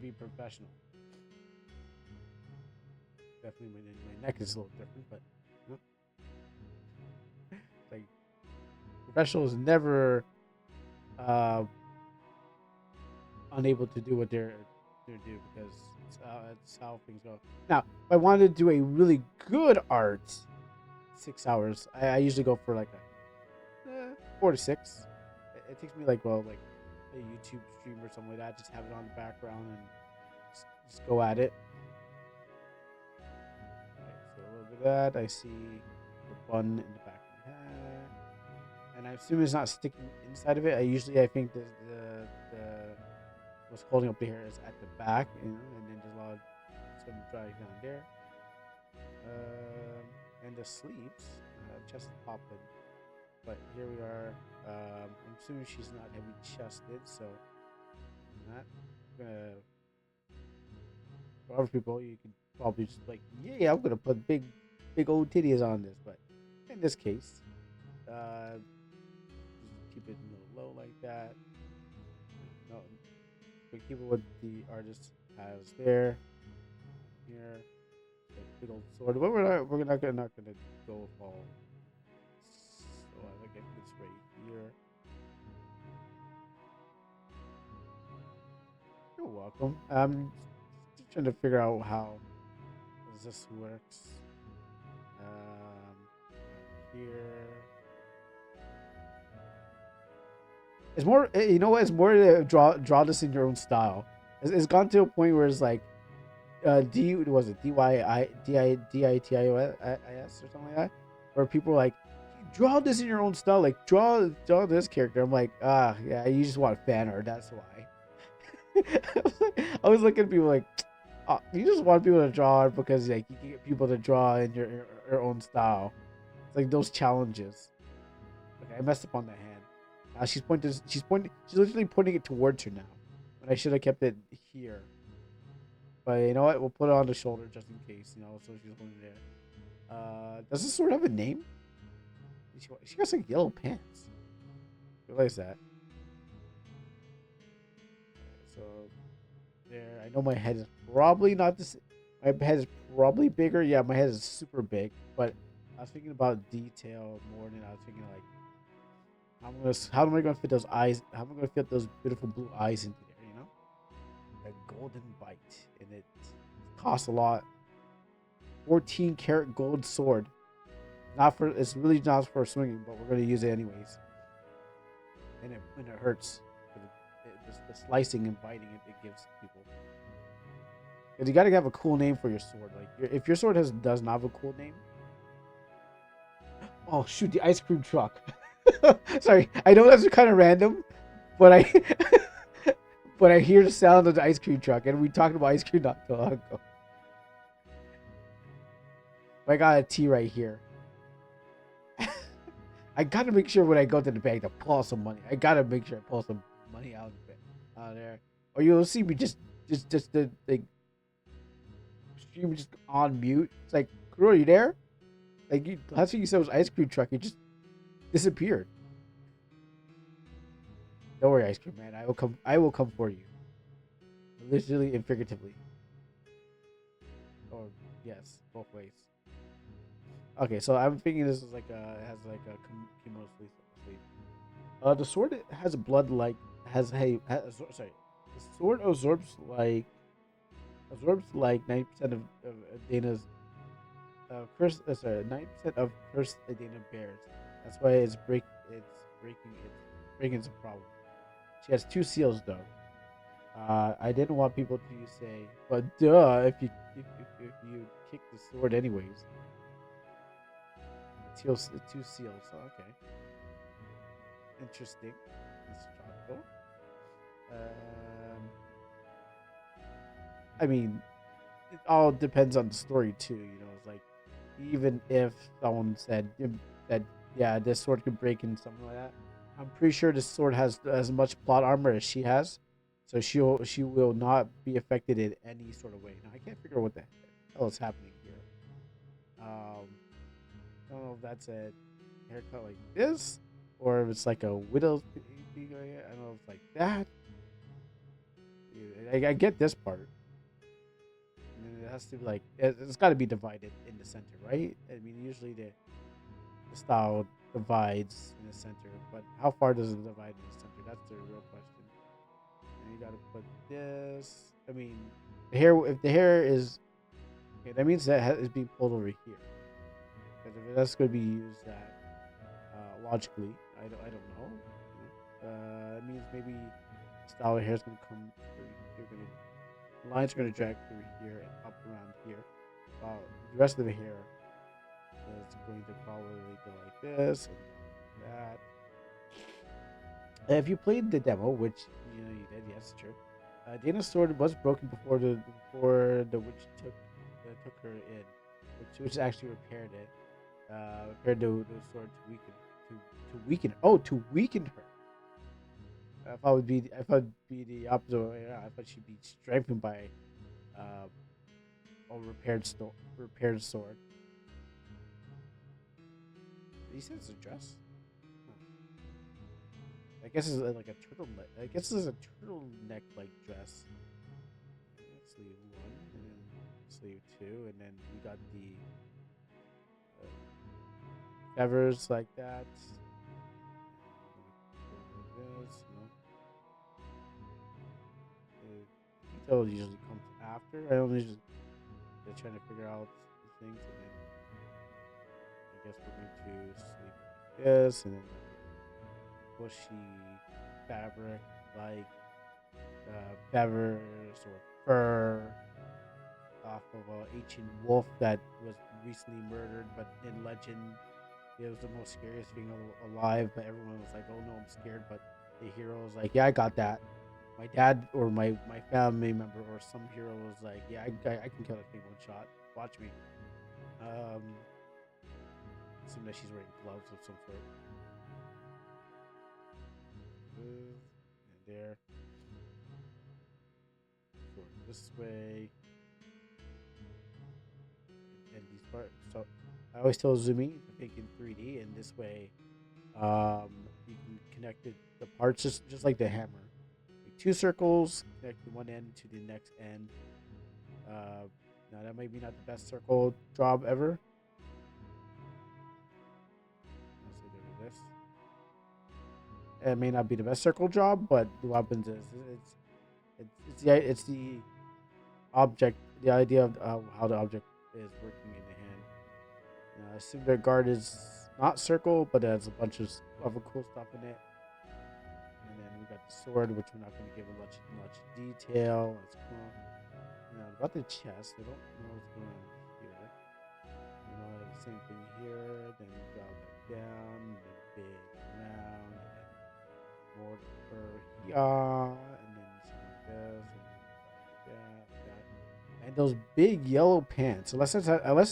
be professional. Definitely, my neck is a little different, but you know, like professionals never uh, unable to do what they're do because it's how things go. Now, if I wanted to do a really good art, 6 hours. I usually go for like a 4 to 6. It takes me like like a YouTube stream or something like that. Just have it on the background and just go at it. Okay, so a little bit of that. I see the bun in the back of my head, and I assume it's not sticking inside of it. I think the what's holding up the hair is at the back, and then there's a lot of some dry down there. And the sleeves, chest is popping, but here we are. I'm assuming she's not heavy chested, so I'm not gonna. For other people, you can probably just like, yeah, I'm gonna put big old titties on this, but in this case, just keep it low like that. No, we keep it what the artist has there, here. Big old sword. But we're not gonna go with all. So I think it's right here. You're welcome. I'm just trying to figure out how this works. Here. It's more. You know what? It's more to draw this in your own style. It's gone to a point where it's like D was it DITIOS or something like that, where people are like, draw this in your own style, like draw this character. I'm like, yeah, you just want fan art, that's why. I was looking at people like, you just want people to draw art because like you can get people to draw in your own style. It's like those challenges. Okay, I messed up on the hand. Now she's pointing. She's literally pointing it towards her now, but I should have kept it here. But you know what? We'll put it on the shoulder just in case, so she's holding it there. Does this sword have a name? She got some yellow pants. Realize that. So there. I know my head is probably not this. My head is probably bigger. Yeah, my head is super big. But I was thinking about detail more than I was thinking like, how am I gonna fit those eyes? How am I gonna fit those beautiful blue eyes into there? A golden bite, and it costs a lot. 14 karat gold sword. Not for It's really not for swinging, but we're gonna use it anyways. And it hurts. The slicing and biting it gives people. Because you gotta have a cool name for your sword. Like if your sword does not have a cool name. Oh shoot! The ice cream truck. Sorry, I know that's kind of random, but I but I hear the sound of the ice cream truck, and we talked about ice cream not too long ago. I got a T right here. I gotta make sure when I go to the bank to pull some money. I gotta make sure I pull some money out of there, or you'll see me just the like stream just on mute. It's like, Kuro, are you there? Like last week you said it was ice cream truck. It just disappeared. Don't worry, ice cream man. I will come. I will come for you, literally and figuratively. Or yes, both ways. Okay, so I'm thinking this is like it has like a kimono sleeve. The sword has blood like sorry. The sword absorbs like 90% of Adena's curse. Sorry, 90% of cursed Adena bears. That's why it's breaking is a problem. She has 2 seals though. I didn't want people to say, but duh, if you kick the sword anyways. The 2 seals. Oh, okay. Interesting. That's tropical. Um, I mean, it all depends on the story too. It's like even if someone said that yeah, this sword could break in something like that, I'm pretty sure this sword has as much plot armor as she has, so she will not be affected in any sort of way. Now I can't figure out what the hell is happening here. I don't know if that's a haircut like this, or if it's like a widow's. I don't know if it's like that. I get this part. And then it has to be like it's got to be divided in the center, right? I mean, usually the style divides in the center, but how far does it divide in the center? That's the real question. And you got to put this. I mean, the hair. If the hair is okay, that means that is being pulled over here. Because if that's going to be used that logically, I don't know. It means maybe style of hair is going to come through. You're going to lines are going to drag through here and up around here. The rest of the hair is going to probably go like this and that. And if you played the demo, which you did, yes, true. Adena's sword was broken before the witch took her in, which actually repaired it. Repaired the sword to weaken. Oh, to weaken her. If I would be the opposite way around, I thought she'd be strengthened by uh, a repaired sword. He says it's a dress. I guess it's like a turtleneck. I guess it's a turtleneck like dress. Sleeve 1 and then sleeve 2, and then we got the feathers like that. This, the detail usually comes after. I only just they're trying to figure out the things, and then I guess we're going to sleeve like this, and then bushy fabric like feathers or fur off of an ancient wolf that was recently murdered, but in legend it was the most scariest thing alive. But everyone was like, "Oh no, I'm scared." But the hero was like, "Yeah, I got that." My dad or my family member or some hero was like, "Yeah, I can kill that thing one shot. Watch me." Assume that she's wearing gloves of some sort. And there. Sort this way. And these parts. So I always tell Zumi to think in 3D, and this way, you can connect the parts just like the hammer. Like 2 circles, connect the one end to the next end. Now that might be not the best circle job ever. This. It may not be the best circle job, but what happens is it's the object, the idea of how the object is working in the hand. I assume their guard is not circle, but it has a bunch of other cool stuff in it. And then we got the sword, which we're not going to give a much detail. That's cool. About the chest, I don't know what's going on here. The same thing here. Then we drop that down, and then big round, and then more fur here, and then some of this, and that. And those big yellow pants. Unless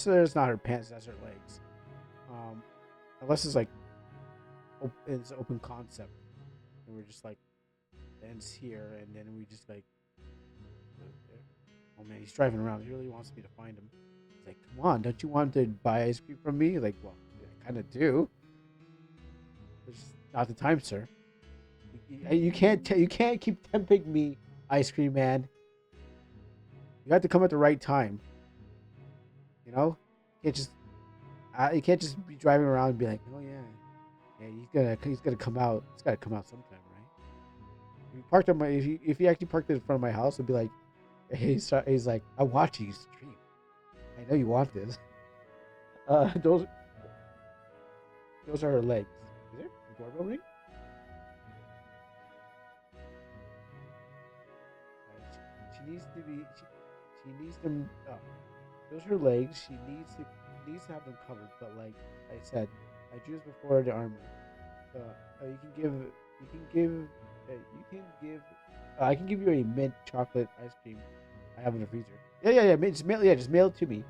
there's not her pants, that's her legs. Unless it's like it's open concept, and we're just like ends here, and then we just like, oh man, he's driving around. He really wants me to find him. He's like, come on, don't you want to buy ice cream from me? Like, well, I kind of do. It's not the time, sir. You can't keep tempting me, ice cream man. You have to come at the right time. You know, you can't just be driving around and be like, oh yeah, he's gonna come out. It's gotta come out sometime, right? If he actually parked it in front of my house, it'd be like, he's like, I'm watching you stream. I know you want this. Those are her legs. Is there a doorbell ring? She needs to be. She needs them. Oh, those are her legs. She needs to have them covered. But like I said, I drew this before the armor. You can give. I can give you a mint chocolate ice cream. I have in the freezer. Yeah. Just mail it to me.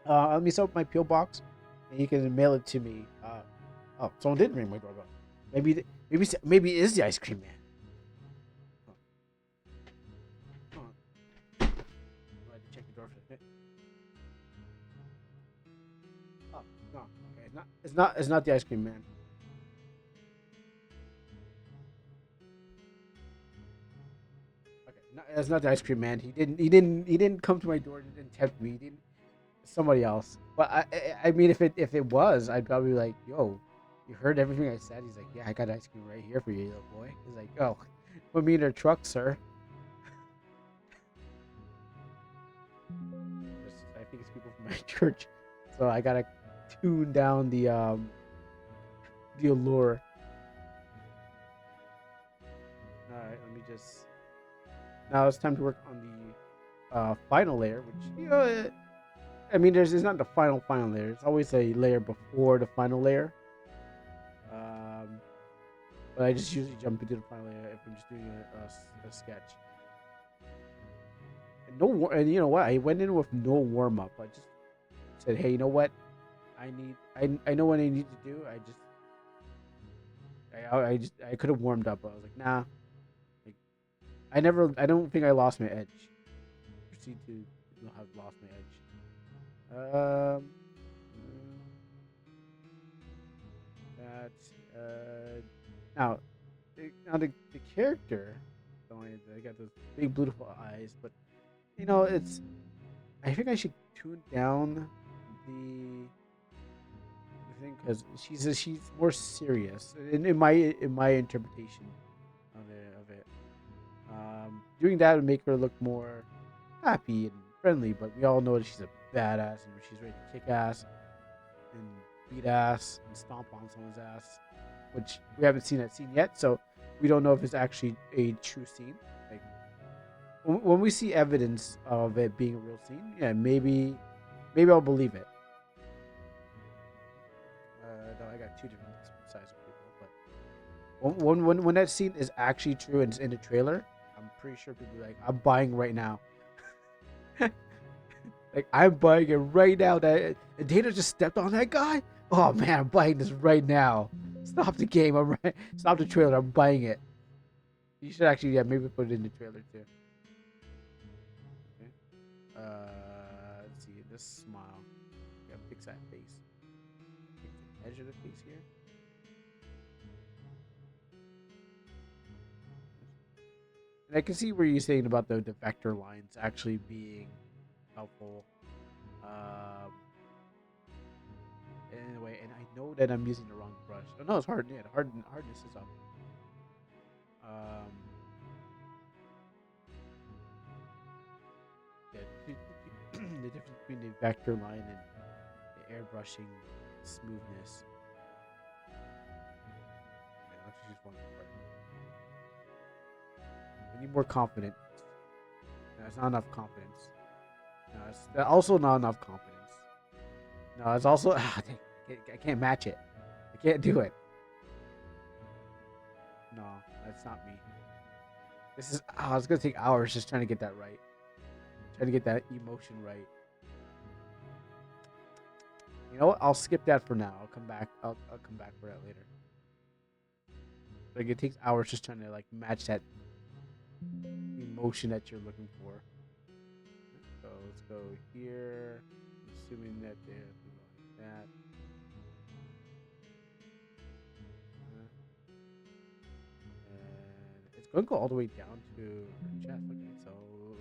Let me set up my PO box, and you can mail it to me. Oh, someone didn't ring my doorbell. Maybe it is the ice cream man. I had to check the door for a bit. Oh no, okay, it's not the ice cream man. Okay, It's not the ice cream man. He didn't come to my door and tempt me. He didn't. Somebody else. But I mean, if it was, I'd probably be like, yo, you heard everything I said. He's like, yeah, I got ice cream right here for you, little boy. He's like, oh, put me in their truck, sir. I think it's people from my church, so I gotta tune down the allure. All right, let me just. Now it's time to work on the final layer, which I mean, it's not the final layer. It's always a layer before the final layer. Um, but I just usually jump into the final layer if I'm just doing a sketch. And you know what? I went in with no warm up. I just said, hey, you know what? I know what I need to do. I could have warmed up, but I was like, nah. Like, I don't think I lost my edge. Proceed to have lost my edge. Um, that now, the character, I got those big beautiful eyes, but it's. I think I should tune down the thing because she's more serious in my interpretation of it. Doing that would make her look more happy and friendly, but we all know that she's a badass and she's ready to kick ass and beat ass and stomp on someone's ass, which we haven't seen that scene yet, so we don't know if it's actually a true scene. Like when we see evidence of it being a real scene, yeah, maybe I'll believe it. No, I got two different sides of people, but when that scene is actually true and it's in the trailer, I'm pretty sure people will be like, I'm buying right now. Like I'm buying it right now. That Adena just stepped on that guy. Oh man, I'm buying this right now. Stop the game. Stop the trailer. I'm buying it. You should actually, yeah, maybe put it in the trailer too. Okay. Let's see. This smile. Yeah, fix that face. Fix the edge of the face here. And I can see where you're saying about the vector lines actually being helpful. Um, anyway, and I know that I'm using the wrong brush. Oh no, it's hard. Yeah, the hardness is up. Um, yeah, the difference between the vector line and the airbrushing smoothness. Yeah, let's just one part. We need more confidence. No, it's not enough confidence. No, it's also not enough confidence. No, it's also I can't match it. I can't do it. No, that's not me. This is it's gonna take hours just trying to get that right. Trying to get that emotion right. You know what? I'll skip that for now. I'll come back. I'll come back for that later. Like it takes hours just trying to like match that emotion that you're looking for. So let's go here. Assuming that they're like that. And it's going to go all the way down to her chest. Okay, so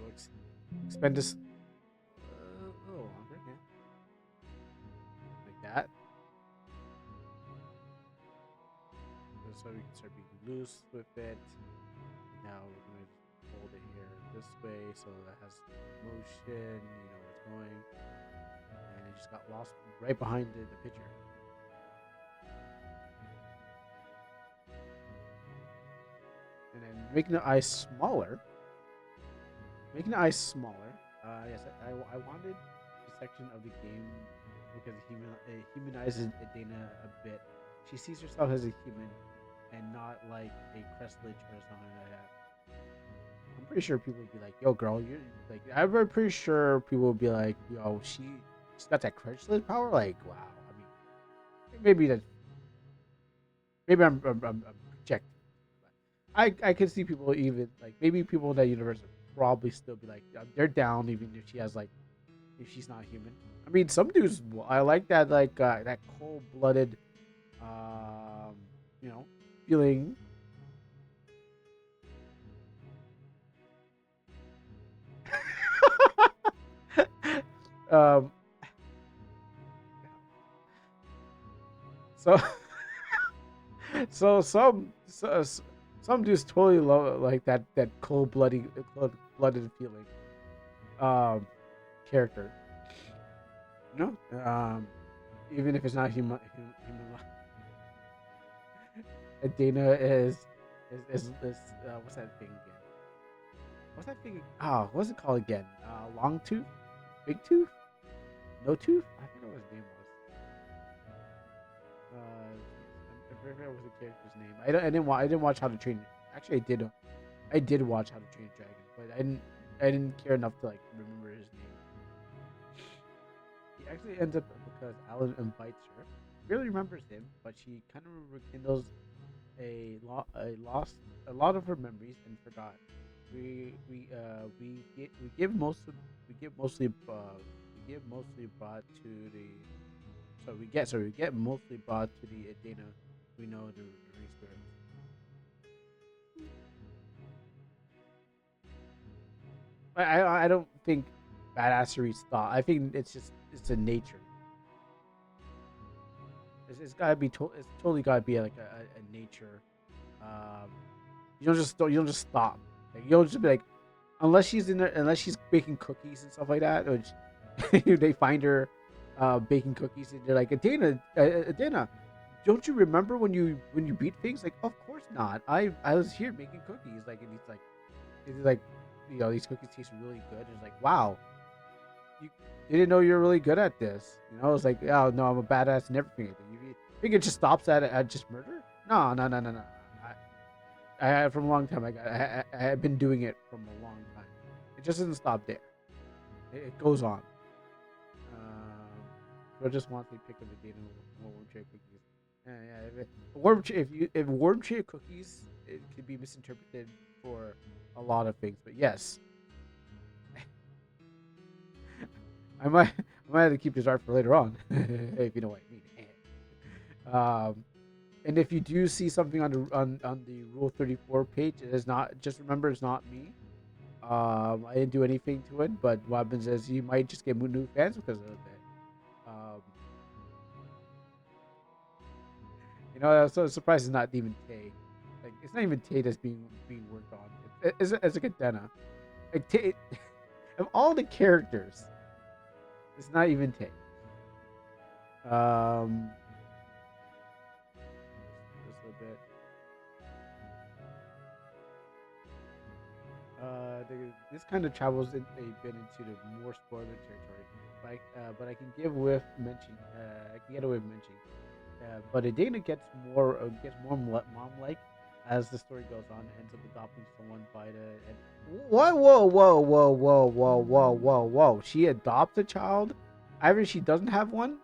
let's expand this a little longer. Yeah, like that. So we can start being loose with it. Now we're going to hold it here this way so that has motion, you know where it's going. And it just got lost right behind the picture. And then making the eyes smaller. Making the eyes smaller. Yes, I wanted the section of the game because it humanizes Adena a bit. She sees herself as a human and not like a Crestlich or something like that. I'm pretty sure people would be like, "Yo, girl, you're like." I'm pretty sure people would be like, "Yo, she's got that Crestlich power." Like, wow. I mean, maybe I'm projecting. I can see people even like maybe people in that universe would probably still be like they're down even if she has like if she's not human. I mean, some dudes I like that that cold blooded, um, you know, feeling. Um, so some dudes totally love like that cold blooded feeling. Um, character, you know. Even if it's not human. Adena is what's that thing again? What's that thing? Oh, what's it called again? Long tooth, big tooth, no tooth. I forgot what his name was. I forgot what the character's name. I didn't watch How to Train. Actually, I did. I did watch How to Train a Dragon, but I didn't care enough to like remember his name. He actually ends up because Alan invites her. Really remembers him, but she kind of rekindles a lot of her memories and forgot. We give most of, we give mostly we give mostly brought to the we get mostly brought to the Adena we know the ring spirit. I don't think badassery stop. I think it's a nature. It's gotta be it's totally gotta be like a nature. Um, you don't just stop. Like you don't just be like unless she's in there unless she's baking cookies and stuff like that, which they find her baking cookies and they're like Adena, don't you remember when you beat things? Like of course not. I was here making cookies. Like and he's like these cookies taste really good. It's like wow, you didn't know you're really good at this. It's like oh no, I'm a badass and everything. You think it just stops at just murder? No, no, no, no, no. From a long time. I have been doing it from a long time. It just doesn't stop there. It goes on. So I just want to pick up a data more worm cherry cookies. Yeah. If worm cherry cookies, it could be misinterpreted for a lot of things. But yes, I might have to keep this art for later on, if you know what I mean. And if you do see something on the Rule 34 page, it is not. Just remember, it's not me. I didn't do anything to it, but what happens is you might just get new fans because of it. Um, I'm so surprised it's not even Tay. Like it's not even Tay that's being worked on. It's like Adena. Like Tay, of all the characters, it's not even Tay. Um, just a bit. This kind of travels a bit into the more spoiler territory, but I can give with mention. I can get away with mentioning. But Adena gets more mom-like as the story goes on. Ends up adopting someone by the. What? Whoa! She adopts a child. Either she doesn't have one.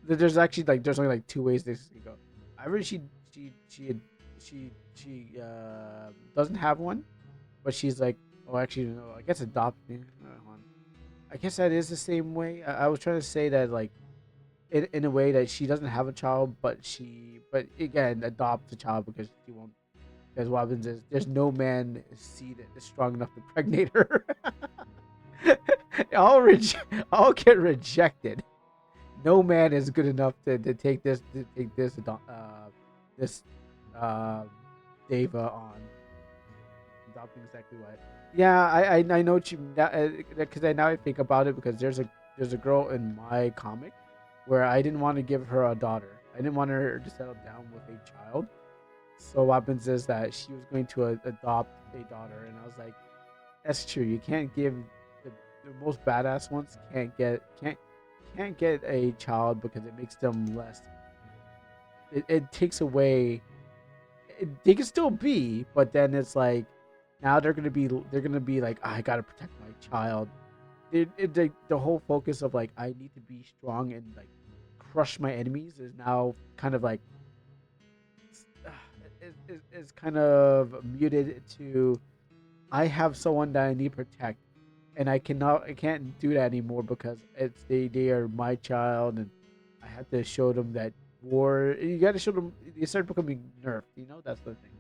There's actually there's only two ways this can go. Either she doesn't have one, but she's like, oh, actually, no, I guess adopting. I guess that is the same way. I was trying to say that in a way that she doesn't have a child, but again adopts a child because she won't. Because what happens is there's no man seed that is strong enough to pregnate her. I'll get rejected. No man is good enough to take this uh, Deva on. Adopting exactly what. Yeah, I know what you because I now I think about it because there's a girl in my comic where I didn't want to give her a daughter. I didn't want her to settle down with a child. So what happens is that she was going to adopt a daughter, and I was like, that's true. You can't give the most badass ones can't get a child because it makes them less. It takes away. They can still be, but then it's like now they're gonna be like I gotta protect my child. The whole focus of like I need to be strong and like crush my enemies is now kind of like is kind of muted to I have someone that I need to protect, and I can't do that anymore because they are my child, and I have to show them that war. You got to show them. They start becoming nerfed. That's the thing.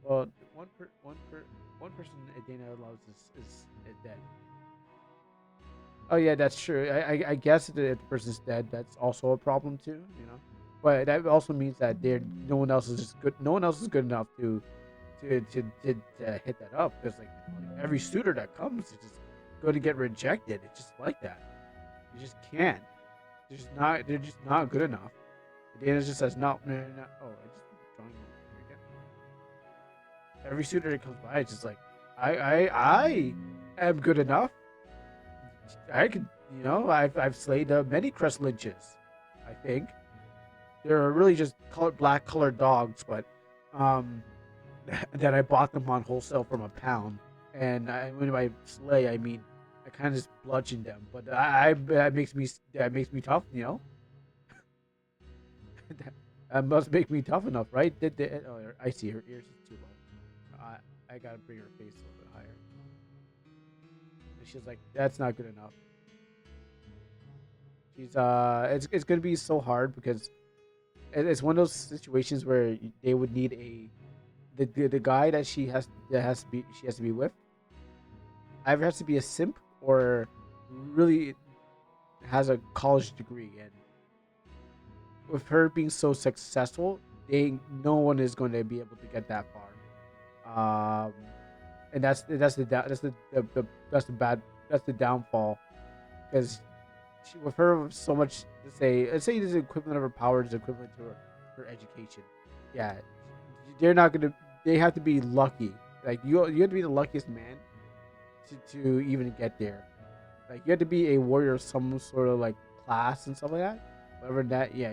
Well, one person Adena loves is dead. Oh yeah, that's true. I guess that if the person's dead, that's also a problem too. You know, but that also means that they're no one else is just good. No one else is good enough to hit that up because like every suitor that comes is just going to get rejected. It's just like that. You just can't. They're just not. They're just not good enough. Adena just says no, no, no, no. Oh, I just drawing again. Every suitor that comes by, it's just like I am good enough. I could, I've slayed many crest lynches. I think they're really just black colored dogs, but um, that I bought them on wholesale from a pound. And when I slay, I mean I kind of just bludgeon them. But that makes me tough, you know. That must make me tough enough, right? Oh, I see her ears is too low. I gotta bring her face a little bit higher. And she's like, that's not good enough. It's gonna be so hard because it's one of those situations where they would need the guy that has to be with either has to be a simp or really has a college degree, and with her being so successful, they no one is going to be able to get that far. And that's the downfall because with her with so much to say, let's say the equivalent of her power is equivalent to her education. Yeah, they're not gonna. They have to be lucky. Like you have to be the luckiest man to even get there. Like you have to be a warrior of some sort of like class and stuff like that. Whatever that, yeah,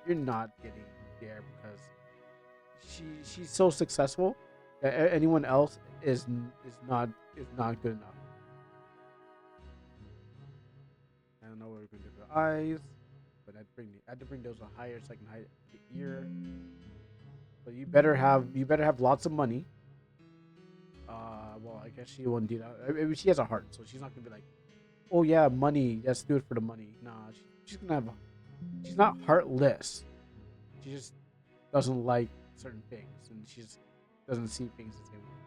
you're not getting there because she's so successful that anyone else is not good enough. I don't know where we're going to do the eyes, but I had to bring those higher so I can hide the ear. But you better have lots of money. Well, I guess she won't do that. I mean, she has a heart, so she's not gonna be like, oh yeah, money. Let's do it for the money. Nah, she's gonna have. She's not heartless. She just doesn't like certain things, and she just doesn't see things the same way.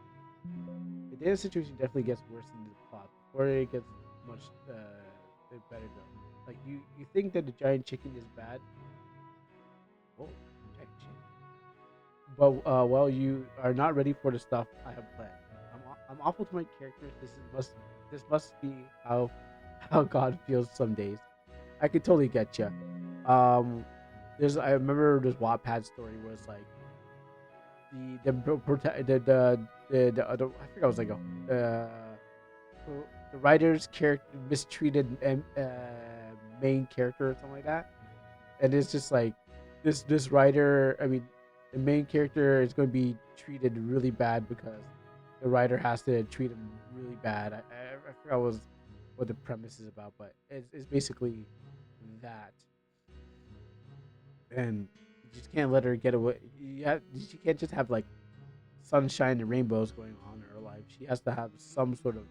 The data situation definitely gets worse in the plot before it gets much better though. Like you think that the giant chicken is bad. Oh, giant chicken. But well, you are not ready for the stuff I have planned. I'm awful to my characters. This must be how God feels some days. I could totally get you. Um, I remember this Wattpad story where it's like the other I think I was like the writer's character mistreated main character or something like that, and it's just like this writer. I mean, the main character is going to be treated really bad because the writer has to treat him really bad. I forgot what the premise is about, but it's basically that, and you just can't let her get away. She can't just have like sunshine and rainbows going on in her life. She has to have some sort of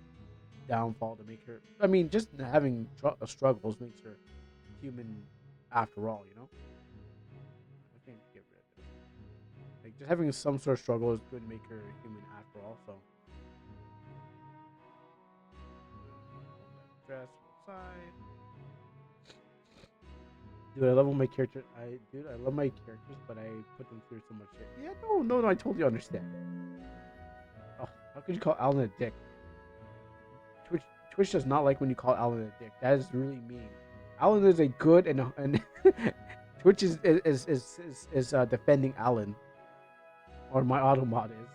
downfall to make her. I mean, just having struggles makes her human after all. You know. I can't get rid of this. Like just having some sort of struggle is going to make her human after all. So. Dress side. Dude, I love all my characters. I love my characters, but I put them through so much shit. Yeah, no, I totally understand. Oh, how could you call Alan a dick? Twitch, Twitch does not like when you call Alan a dick. That is really mean. Alan is a good and Twitch is defending Alan, or my automod is.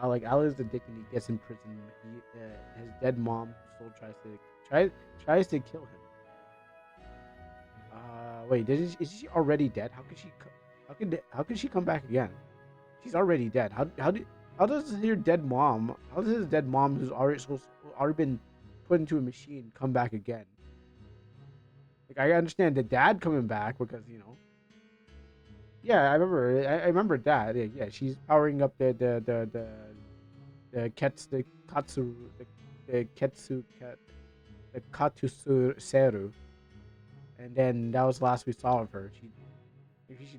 Like Alan is a dick and he gets in prison. His dead mom still tries to kill him. Wait, is she already dead? How could she come back again? She's already dead. How does your dead mom? How does his dead mom, already been put into a machine, come back again? Like I understand the dad coming back because yeah, I remember that. Yeah, she's powering up the katsu the ketsu cat the katsu seru, and then that was the last we saw of her. She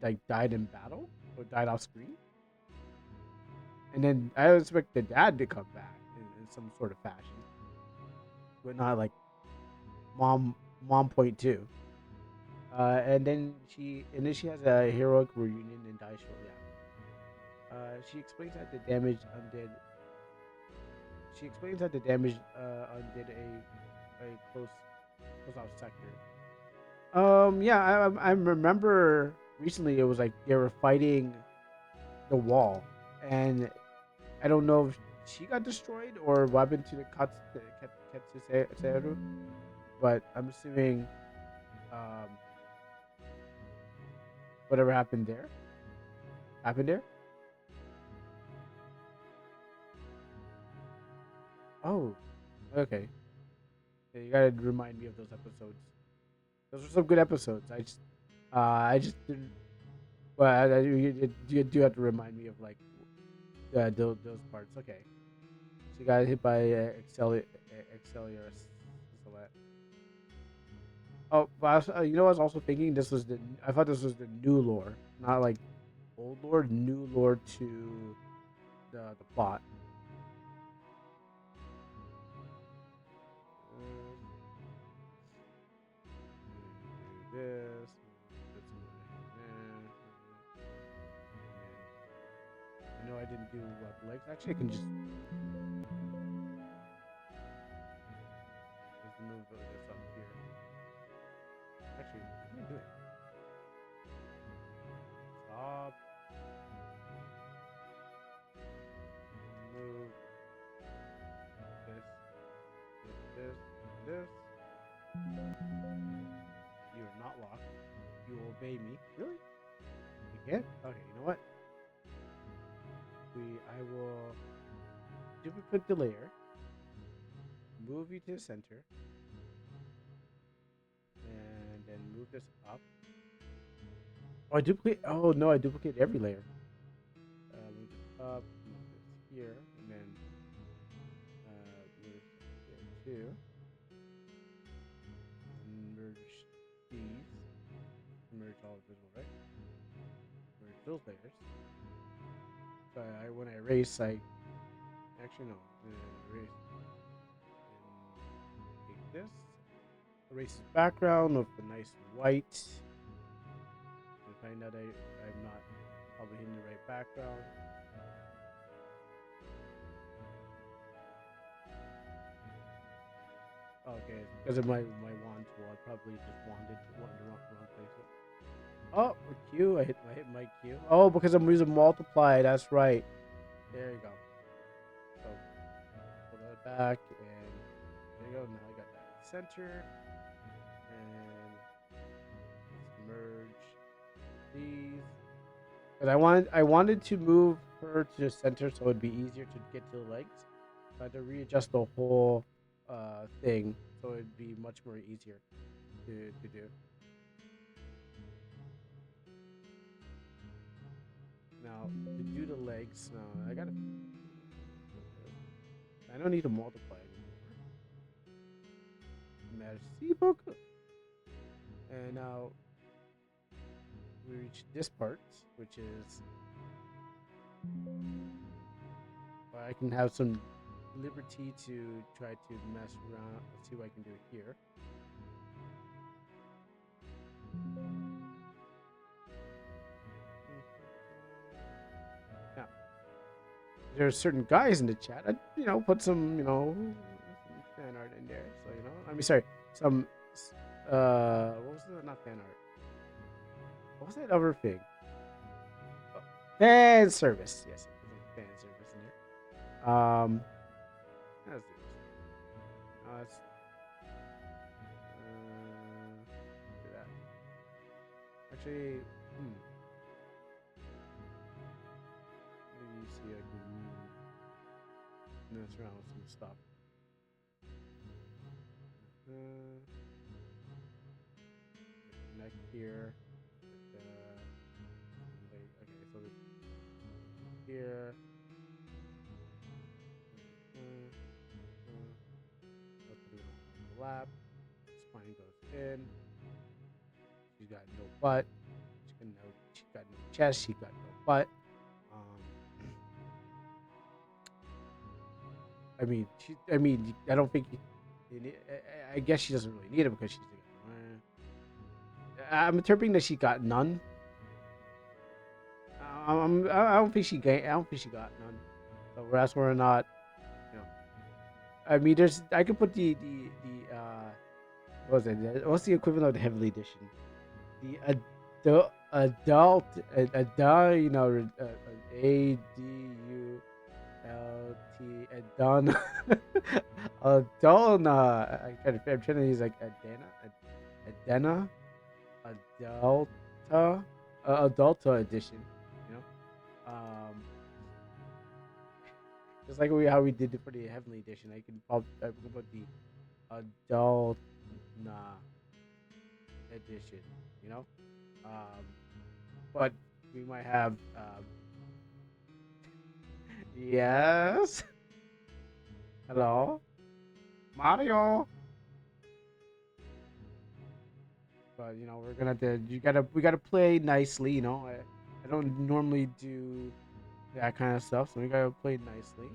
like died in battle or died off screen, and then I expect the dad to come back in some sort of fashion, but not like mom mom point two. And then she has a heroic reunion and dies shortly after. She explains that the damaged undead. She explains that the damaged undid a close out sector. Yeah, I remember recently it was like they were fighting the wall, and I don't know if she got destroyed or what happened to the Katsuseru, but I'm assuming um whatever happened there. Oh, okay. Yeah, you gotta remind me of those episodes. Those were some good episodes. I just didn't. But you do have to remind me of like those parts. Okay, she got hit by Excelius. Oh, but you know, I was also thinking this was the. I thought this was the new lore, not like old lore. New lore to the plot. Do this. Put some there. I know I didn't do legs. Actually, I can just move this up here. Actually, what am I doing? Stop. Move this, this. You are not locked. You will obey me. Really? You can't? Okay, you know what? I will duplicate the layer, move you to the center, and then move this up. Oh, I duplicate. Oh no, I duplicate every layer. Move this up, move this here, and then move this here too. And merge these. Merge all visible, right? Merge those layers. So when I erase, I actually no. Erase and take this. Erase the background with a nice white. And find out I'm not probably hitting the right background. Okay, because of my wand tool, I probably just wanted the wrong place. Oh, Q. I hit my Q. Oh, because I'm using multiply. That's right. There you go. So pull that back, and there you go. Now I got that center, and let's merge these. Because I wanted to move her to the center so it'd be easier to get to the legs. So I had to readjust the whole thing so it'd be much more easier to do. Now to do the legs, now I don't need to multiply anymore. Merci beaucoup. And now we reach this part, which is where I can have some liberty to try to mess around. Let's see what I can do here. Now, there's certain guys in the chat. I, put some, some fan art in there. So, I mean, sorry, some, what was the, not fan art. What was that other thing? Oh, fan service. Yes, fan service in there. Let's do this. Let's do that. Actually, maybe see I can mess around with some stuff. Connect here. Okay, so here. Let's put it on the lap. Spine goes in. She's got no butt. She got no chest. She got no butt. I mean, I don't think I guess she doesn't really need it because she's. I'm interpreting that she got none. I don't think she gained. I don't think she got none. So that's where not. You know, I mean, there's. I could put the what was it? What's the equivalent of the heavenly edition? The adult, you know, ADULT, Adon, Adona. I'm trying to use like Adena, Adulta, Adulta edition. You know, just like how we did it for the heavenly edition. I can put the Adultna edition. You know, um, but we might have yes. Hello, Mario. But you know, we're gonna have to. We gotta play nicely. You know, I don't normally do that kind of stuff, so we gotta play nicely.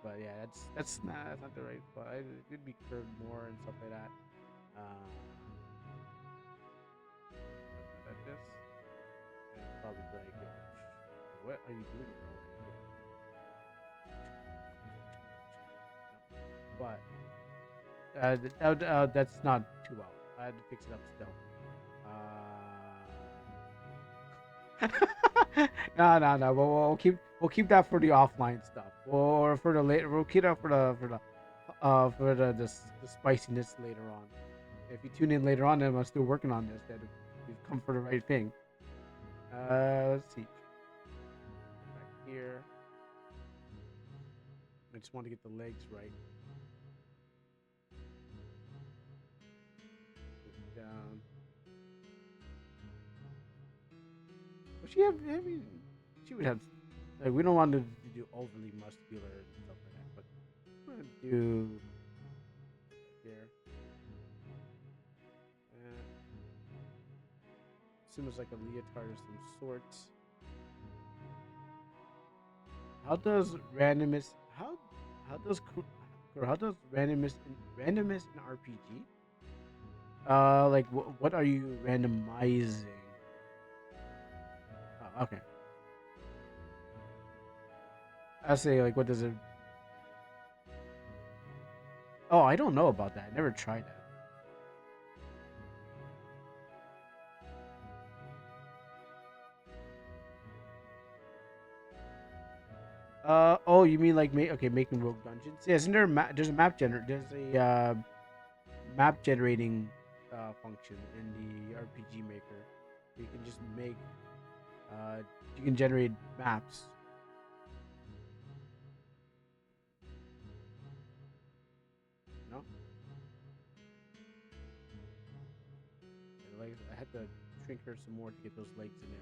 But yeah, that's not the right. But it could be curved more and stuff like that. Like this, and probably like, yo, what are you doing, bro? But that's not too well. I had to fix it up still. No. We'll keep that for the offline stuff, or for the later. We'll keep that for the spiciness later on. If you tune in later on, then I'm still working on this. That we've come for the right thing. Let's see. Back here. I just want to get the legs right. Down. But I mean, she would have. Like, we don't want to do overly muscular and stuff like that, but we're gonna do here. Assume it's like a leotard of some sorts. How does randomness? How does randomness in RPG? Like what are you randomizing? Oh, okay. I say like what does it? Oh, I don't know about that. I never tried that. Oh, you mean like making rogue dungeons? Yeah, isn't there there's a map generating function in the RPG Maker. You can just make uh you can generate maps. You know, and like I had to shrink her some more to get those legs in there.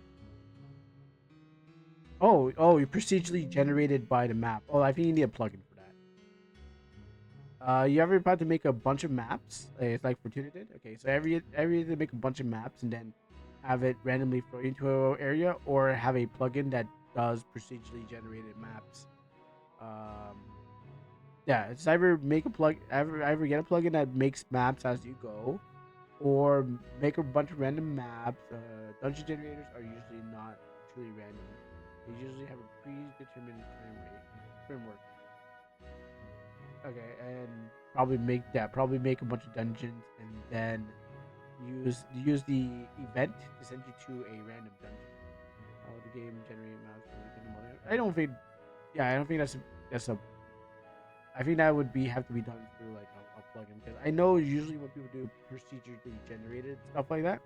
Oh, you procedurally generated by the map. Oh, I think you need a plugin for that. You ever tried to make a bunch of maps? It's like Fortuna did. Okay, so every to make a bunch of maps and then have it randomly throw you into an area, or have a plugin that does procedurally generated maps. Um, yeah, it's either either get a plugin that makes maps as you go, or make a bunch of random maps. Dungeon generators are usually not truly random. They usually have a predetermined framework. Okay, and probably make a bunch of dungeons and then use the event to send you to a random dungeon. The game generating maps. I don't think. Yeah, I don't think that's a. I think that would be have to be done through like a plugin, because I know usually when people do procedurally generated stuff like that,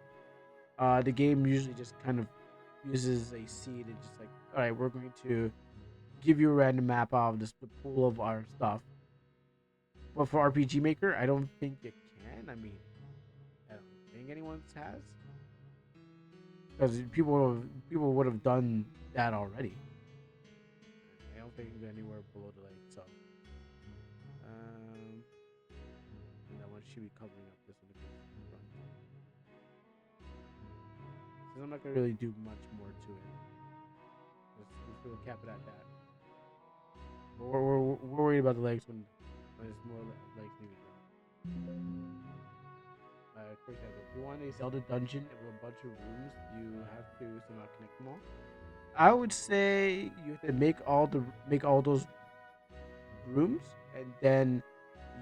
the game usually just kind of uses a seed and just like, all right, we're going to give you a random map out of this pool of our stuff. But for RPG Maker, I don't think it can. I mean, I don't think anyone has, because people would have done that already. I don't think anywhere below the lake. So, and that one should be covering up this one front. So I'm not gonna really do much more to it. We'll cap it at that. We're worried about the legs when it's more legs maybe. For example, if you want a Zelda dungeon with a bunch of rooms, you have to somehow connect them all. I would say you have to make all those rooms and then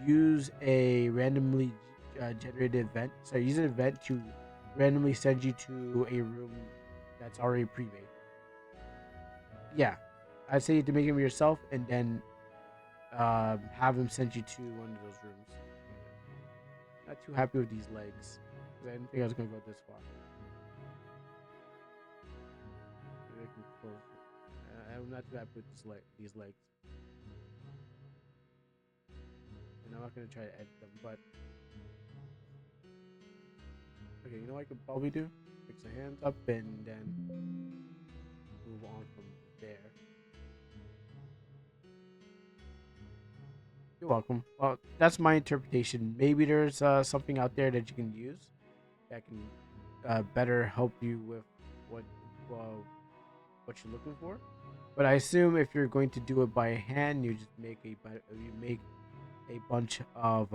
use a randomly generated event. So use an event to randomly send you to a room that's already pre-made. Yeah, I'd say to make them yourself and then have them send you to one of those rooms. Not too happy with these legs. I didn't think I was gonna go this far. Maybe I can close it. I'm not too happy with these legs. And I'm not gonna try to edit them, but okay, you know what I could probably do? Fix the hands up and then move on from there. You're welcome. Well, that's my interpretation. Maybe there's something out there that you can use that can better help you with what uh, what you're looking for. But I assume if you're going to do it by hand, you just make a bunch of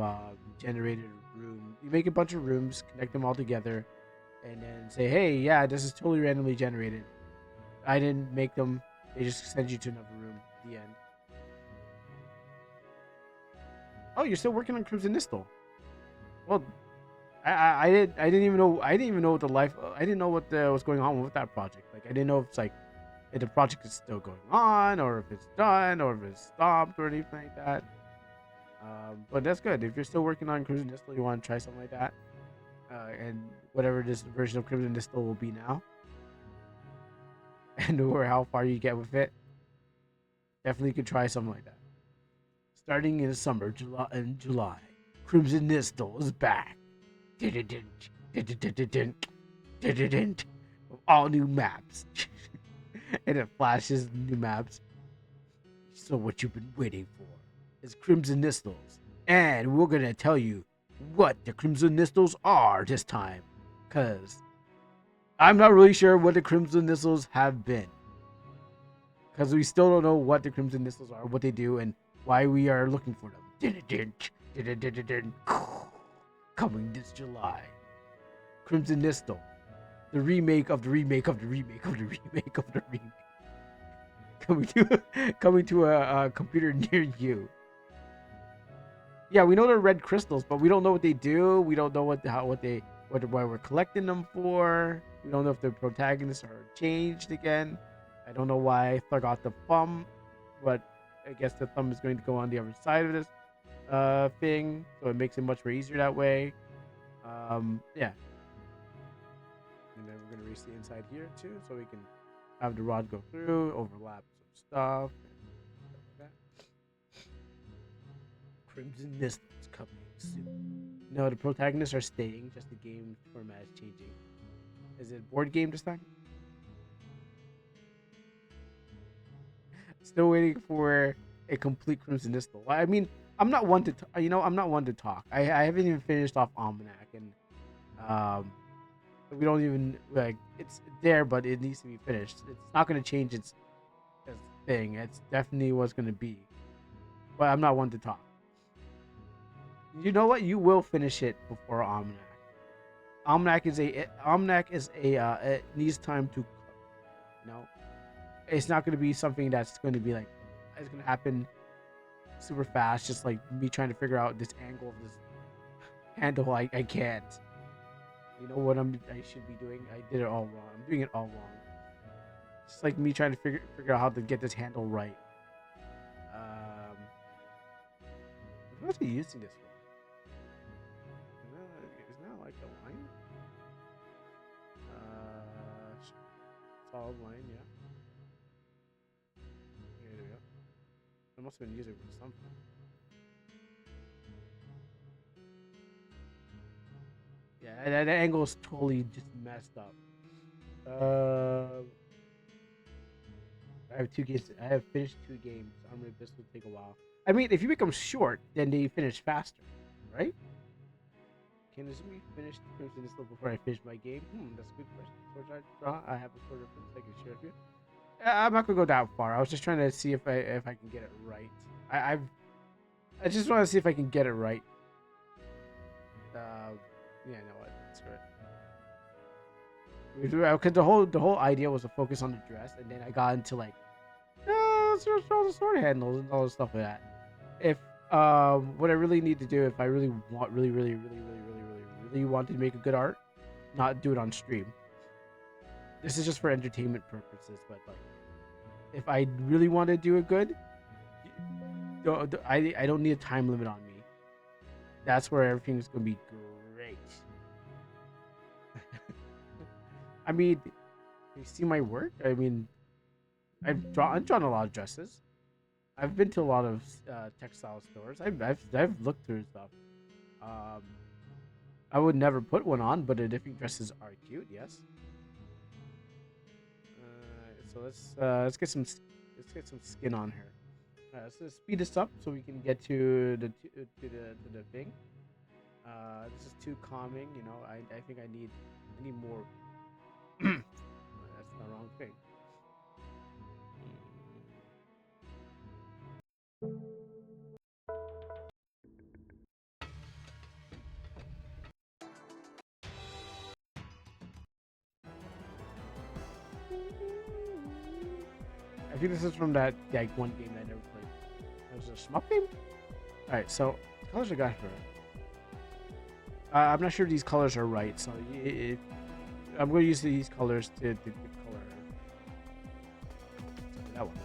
generated room. You make a bunch of rooms, connect them all together, and then say, "Hey, yeah, this is totally randomly generated. I didn't make them. They just send you to another room." The end. Oh, you're still working on Crimson Nistel. Well, I didn't even know what the life I didn't know what was going on with that project. Like I didn't know if it's like if the project is still going on or if it's done or if it's stopped or anything like that. But that's good. If you're still working on Crimson Distal, you want to try something like that, and whatever this version of Crimson Distal will be now, and or how far you get with it, definitely could try something like that. Starting in summer, July, Crimson Distal is back. All new maps. And it flashes new maps. So what you've been waiting for is Crimson Nistles. And we're gonna tell you what the Crimson Nistles are this time. Cause I'm not really sure what the Crimson Nistles have been. Cause we still don't know what the Crimson Nistles are, what they do, and why we are looking for them. Coming this July. Crimson Nistel. The remake of the remake of the remake of the remake of the remake. Coming to a computer near you. Yeah, we know they're red crystals, but we don't know what they do. We don't know why we're collecting them for. We don't know if the protagonists are changed again. I don't know why I forgot the thumb, but I guess the thumb is going to go on the other side of this thing, so it makes it much more easier that way. Yeah. And then we're gonna reach the inside here too, so we can have the rod go through, overlap some stuff, and stuff like that. Crimson Mist is coming soon. No, the protagonists are staying, just the game format is changing. Is it board game this time? Still waiting for a complete Crimson Distal. I mean, I'm not one to, I'm not one to talk. I haven't even finished off Almanac, and we don't even like it's there, but it needs to be finished. It's not going to change its thing. It's definitely what's going to be. But I'm not one to talk. You know what? You will finish it before Almanac. Almanac is it needs time to cook. You know, it's not going to be something that's going to be like it's going to happen super fast. Just like me trying to figure out this angle of this handle. I can't. You know what I should be doing? I did it all wrong. I'm doing it all wrong. It's like me trying to figure out how to get this handle right. What was I using this for? Isn't that like a line? Solid line, yeah. There we go. I must have been using it for something. Yeah, that angle is totally just messed up. I have 2 games. I have finished 2 games. This will take a while. I mean, if you make them short, then they finish faster, right? Can this be finished Crimson Distal before I finish my game? That's a good question. So should I draw? I have a short reference I can share with you. I'm not gonna go that far. I was just trying to see if I can get it right. I just want to see if I can get it right. Yeah, no, what? Screw it. Because the whole idea was to focus on the dress, and then I got into like, let's just draw the sword handles and all the stuff like that. If what I really need to do, if I really want, really want to make a good art, not do it on stream. This is just for entertainment purposes, but like, if I really want to do it good, I don't need a time limit on me. That's where everything's gonna be great. I mean, you see my work. I mean, I've drawn a lot of dresses. I've been to a lot of textile stores. I've looked through stuff. Um, I would never put one on, but the different dresses are cute. Yes. So let's get some skin on her. So speed this up so we can get to the thing. This is too calming. You know, I think I need more. That's the wrong thing. I think this is from that like one game that I never played. It was a shmup game. All right, so colors I got for it. I'm not sure these colors are right, so I'm going to use these colors to color that one.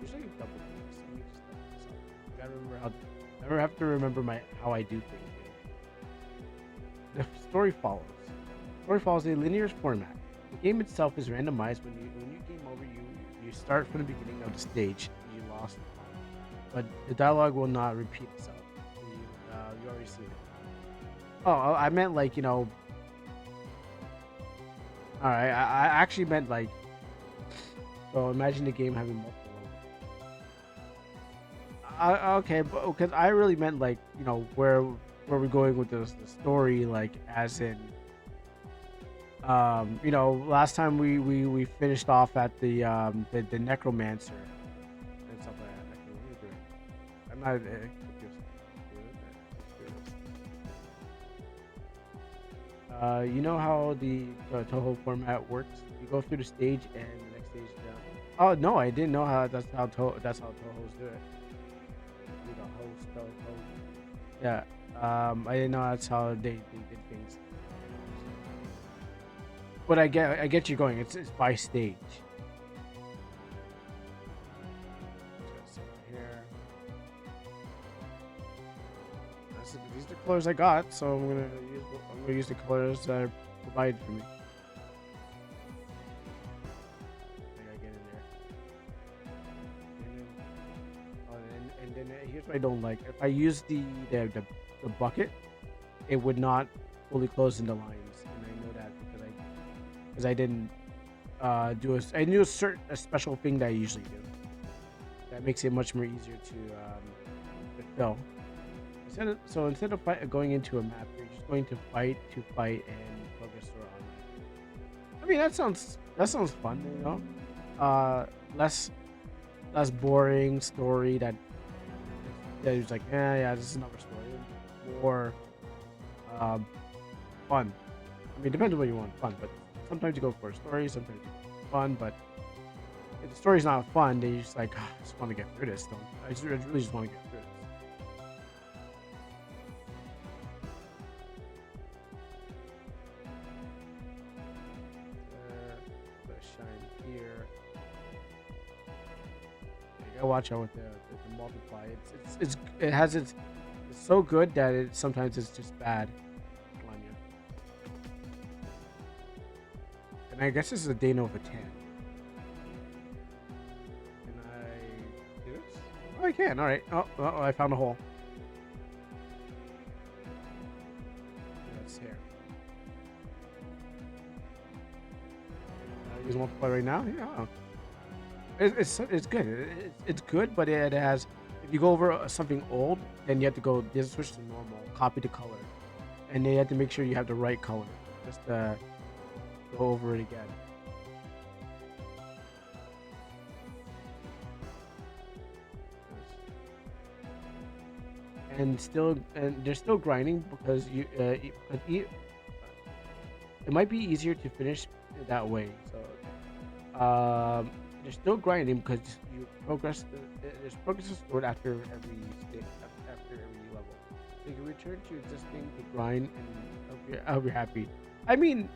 Usually double things. Let me just double this up. I gotta remember how. I never have to remember how I do things. The story follows. The story follows a linear format. The game itself is randomized. When you game over, you start from the beginning of the stage. You lost, but the dialogue will not repeat itself. You already seen it. Oh, I meant like, you know. All right, I actually meant like. So imagine the game having multiple. Okay, because I really meant like, you know, where we're going with the story, like as in. You know, last time we finished off at the necromancer and stuff like that. Okay, what am I doing? I'm not you know how the Toho format works? You go through the stage and the next stage down. Oh no, I didn't know how that's how Toho's do it. You know, host Toho. Yeah. I didn't know that's how they did things. But I get you going. It's by stage. Here. These are the colors I got, so I'm gonna use the colors that are provided for me. I gotta get in there. And then here's what I don't like. If I use the bucket, it would not fully close in the lines, and I know that because I didn't do a special thing that I usually do. That makes it much more easier to fill. Instead of going into a map, you're just going to fight and progress through online. I mean, that sounds fun, you know. Less boring story that is like, yeah, this is another story. More fun. I mean, it depends on what you want, fun, but sometimes you go for a story, sometimes you go for fun, but if the story's not fun, then you're just like, I just want to get through this. I really just want to get through this. Shine here. You gotta watch out with the multiply. It's so good that sometimes it's just bad. And I guess this is a Adena of a 10. Can I do this? Oh, I can. All right. Oh, I found a hole. That's here. Use multiply right now. Yeah. It's good. It's good, but it has. If you go over something old, then you have to go. Just switch to normal. Copy the color, and then you have to make sure you have the right color. Just go over it again. and they're still grinding because it might be easier to finish that way. So they're still grinding because you progress. There's progress stored after every state, after every level. So you can return to existing to grind, and I'll be happy. I mean,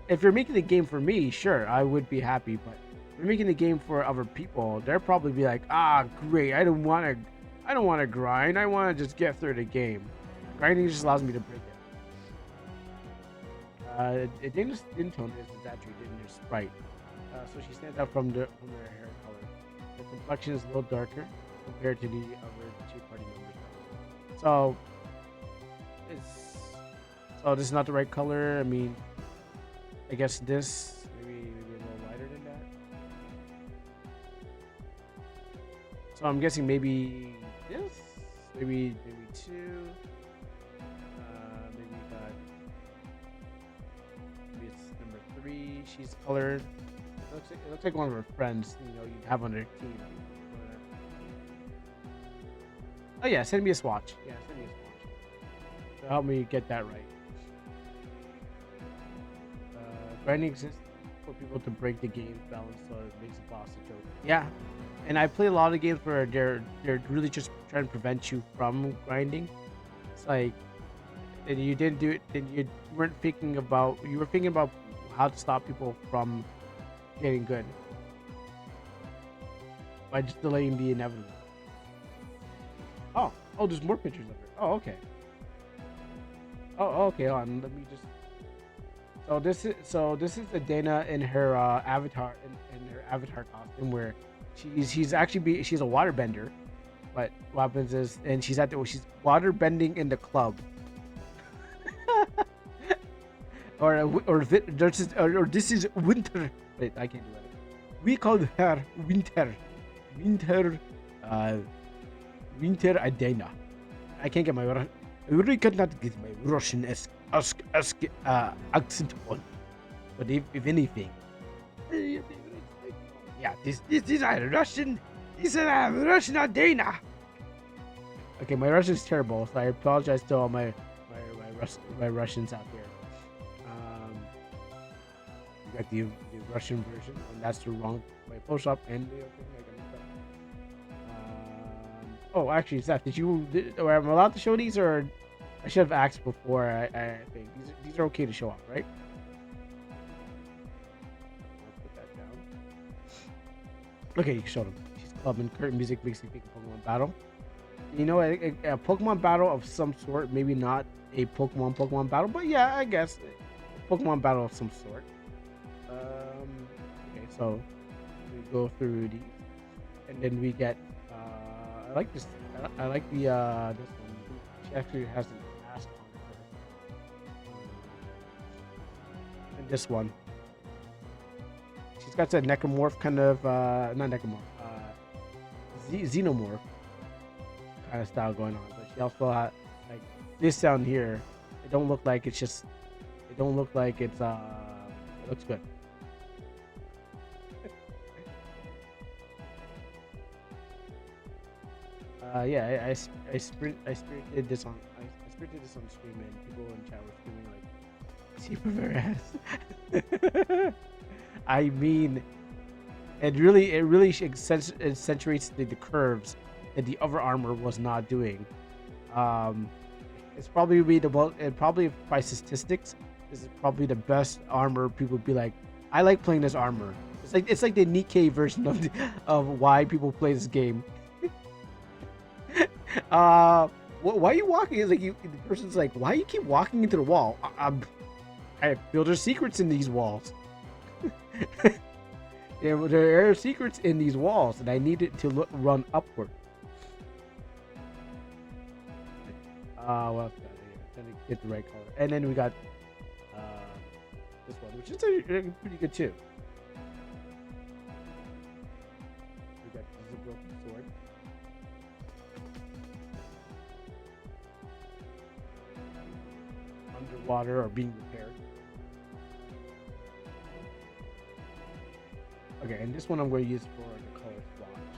if you're making the game for me, sure, I would be happy. But if you're making the game for other people, they'll probably be like, ah, great. I don't want to grind. I want to just get through the game. Grinding just allows me to break it. Adena's skin tone is exaggerated in her sprite, so she stands out from her hair color. Her complexion is a little darker compared to the other two party members. So, it's this is not the right color. I mean, I guess this maybe a little lighter than that. So I'm guessing maybe this, maybe two. Maybe we got maybe it's number three. She's colored. It looks like one of her friends. You'd have on her team. Oh yeah, send me a swatch. Yeah, send me a swatch. So help me get that right. Grinding exists for people to break the game's balance, so it makes the boss a joke. Yeah, and I play a lot of games where they're really just trying to prevent you from grinding. It's like, and you didn't do it, then you were thinking about how to stop people from getting good by just delaying the inevitable. Oh, there's more pictures of her. Oh, okay. Oh, okay. Hold on. Let me just. So this is Adena in her avatar in her avatar costume where she's a waterbender, but what happens is and she's waterbending in the club. This is winter. Wait, I can't do it. We call her winter, uh, winter Adena. I can't get my. I really cannot get my Russian accent on. But if anything, yeah, this is a Russian. This is a Russian Adena. Okay, my Russian is terrible, so I apologize to all my Russians out there. You got the Russian version, and that's the wrong my Photoshop and the other thing. Oh, actually, Seth, am I allowed to show these, or I should have asked before? I think these are okay to show off, right? I'll put that down. Okay, you can show them. She's clubbing. Curtain music makes me think of Pokemon battle. A Pokemon battle of some sort. Maybe not a Pokemon battle, but yeah, I guess a Pokemon battle of some sort. Okay, so we go through these, and then we get. I like this. I like the this one. She actually has an mask on her. And this one, she's got that necromorph kind of not necromorph, xenomorph kind of style going on. But she also had like this down here. It don't look like it's just. It don't look like it's. It looks good. Yeah, I spirited this on stream and people in chat were screaming like, "Super ass." I mean, it really accentuates the curves that the other armor was not doing. It's probably probably by statistics, this is probably the best armor. People would be like, I like playing this armor. It's like the Nikkei version of why people play this game. Why are you walking? It's like the person's like, why you keep walking into the wall? I feel there's secrets in these walls. There are secrets in these walls, and I need it to run upward. What else got here? Trying to get the right color, and then we got this one, which is pretty good too. We got this is a broken sword. Underwater or being repaired. Okay, and this one I'm going to use for the color swatch.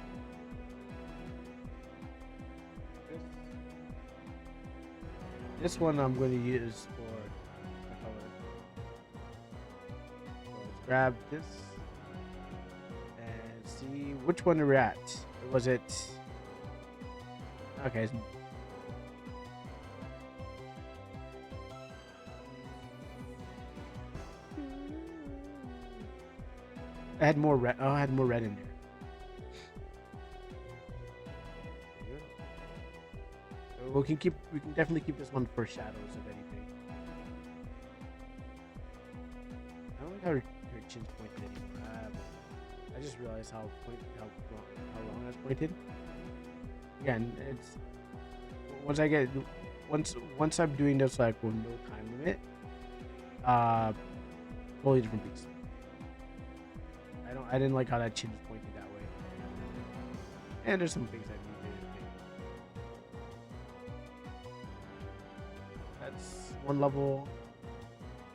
This one I'm going to use for the color. So let's grab this and see which one we're at. Was it? Okay. I had more red. Oh, I had more red in there. We can definitely keep this one for shadows, if anything. I don't like how her chin's pointed anymore. I just realized how wrong that's pointed. Again, it's once I'm doing this like with no time limit, totally different beast. I didn't like how that chin is pointed that way. And there's some things I need to think. That's one level.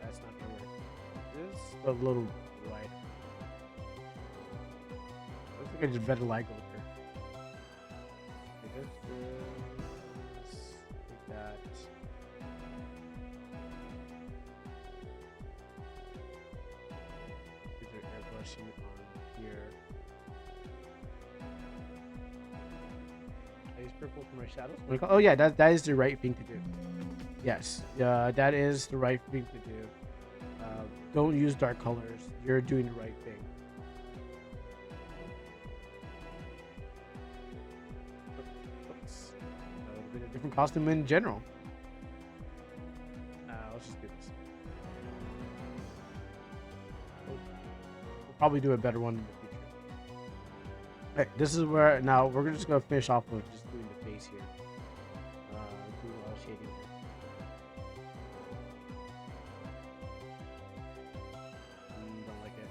That's not gonna work. This is a little lighter. Looks like I just better light over here. Take that. These are airbrushing on here. I use purple for my shadows. Oh yeah, that is the right thing to do. Yes, that is the right thing to do. Don't use dark colors. You're doing the right thing. Oops. That would have been a different costume in general. Let's just do this. We'll probably do a better one in the future. Okay, this is where now we're just gonna finish off with just doing the face here. Do a lot of shading here. Don't like it.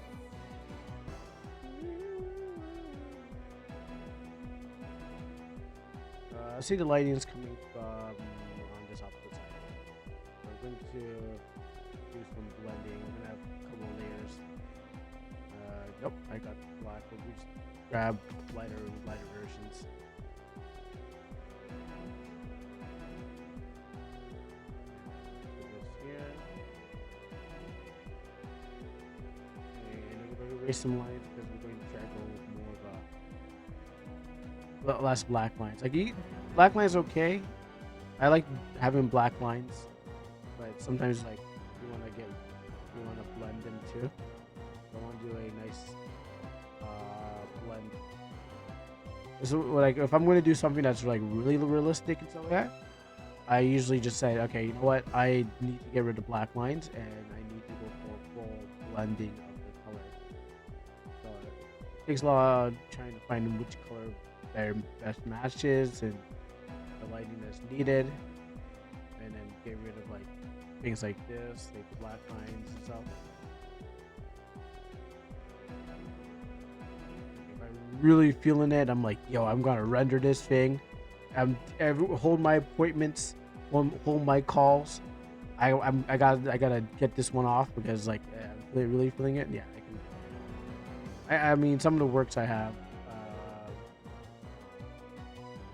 I see the lighting is coming from on this opposite side. So I'm going to do some blending. I'm gonna have a couple of layers. Nope, I got black. But we just grab lighter versions. Put this here. And we're going to erase some lines because we're going to try to go with more of a less black lines. Like black lines okay. I like having black lines, but sometimes like you want to blend them too. I want to do a nice blend. So like if I'm going to do something that's like really realistic and stuff like that, I usually just say, okay, you know what? I need to get rid of black lines and I need to go for full blending of the color. So it takes a lot of trying to find which color their best matches and the lighting that's needed, and then get rid of like things like this, like the black lines and stuff. If I'm really feeling it, I'm like, yo, I'm gonna render this thing. Hold my appointments, hold my calls. I gotta get this one off because like I'm really feeling it. Yeah, I can. I mean, some of the works I have.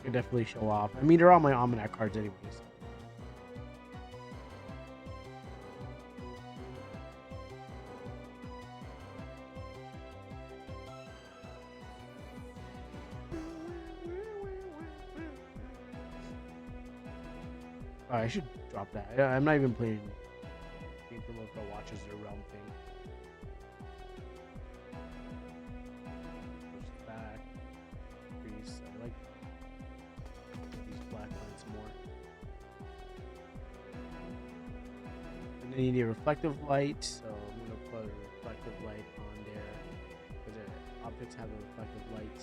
Can definitely show off. I mean, they're on my almanac cards anyways. Oh, I should drop that. I'm not even playing Game Promote that watches their realm thing. Push back. Crease. I like these black lines more. And then you need a reflective light, so I'm going to put a reflective light on there because the objects have a reflective light.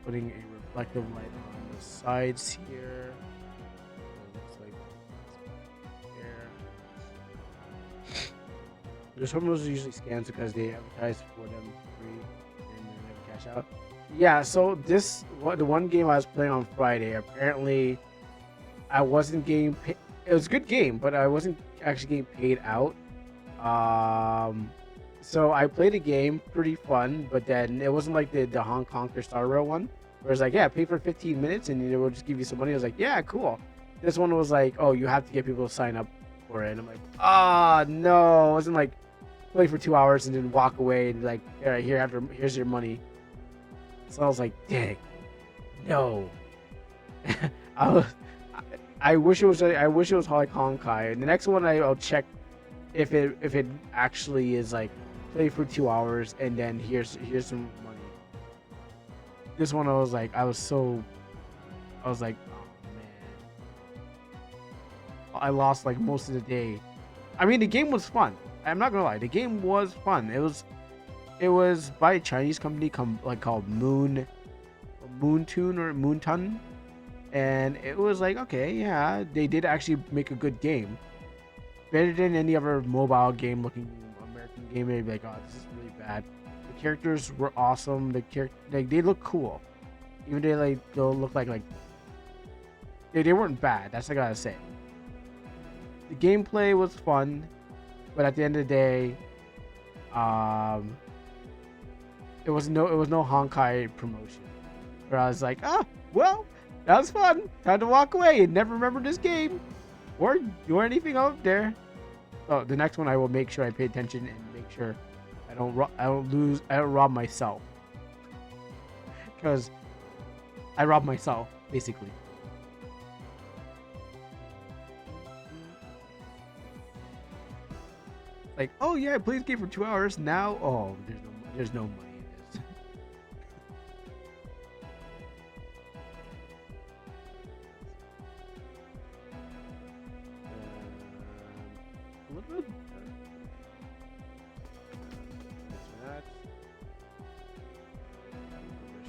Putting a reflective light on the sides here. It looks like there. There's some of those usually scans because they advertise for them free and then never cash out. Yeah, so the one game I was playing on Friday, apparently I wasn't getting paid. It was a good game, but I wasn't actually getting paid out. So I played a game, pretty fun, but then it wasn't like the Hong Kong Star Rail one. Where it's like, yeah, pay for 15 minutes and we'll just give you some money. I was like, yeah, cool. This one was like, oh, you have to get people to sign up for it. And I'm like, ah, no. It wasn't like play for 2 hours and then walk away and like, all right, here's your money. So I was like, dang, no. I was, I wish it was like Honkai. And the next one I'll check if it actually is like play for 2 hours and then here's some money. This one I was like, oh man, I lost like most of the day. I mean, the game was fun. I'm not gonna lie, the game was fun. It was by a Chinese company called Moontun, and it was like, okay, yeah, they did actually make a good game, better than any other mobile game looking American game. They'd be like, oh, this is really bad. The characters were awesome. They look cool, even though they don't look like they weren't bad. That's what I gotta say. The gameplay was fun, but at the end of the day, it was no Honkai promotion. Where I was like, well, that was fun. Time to walk away and never remember this game or do anything out there. So the next one, I will make sure I pay attention and make sure I don't rob myself, because I rob myself basically. Like, oh yeah, I played this game for 2 hours. Now, oh, there's no money in this. A little bit. That's that.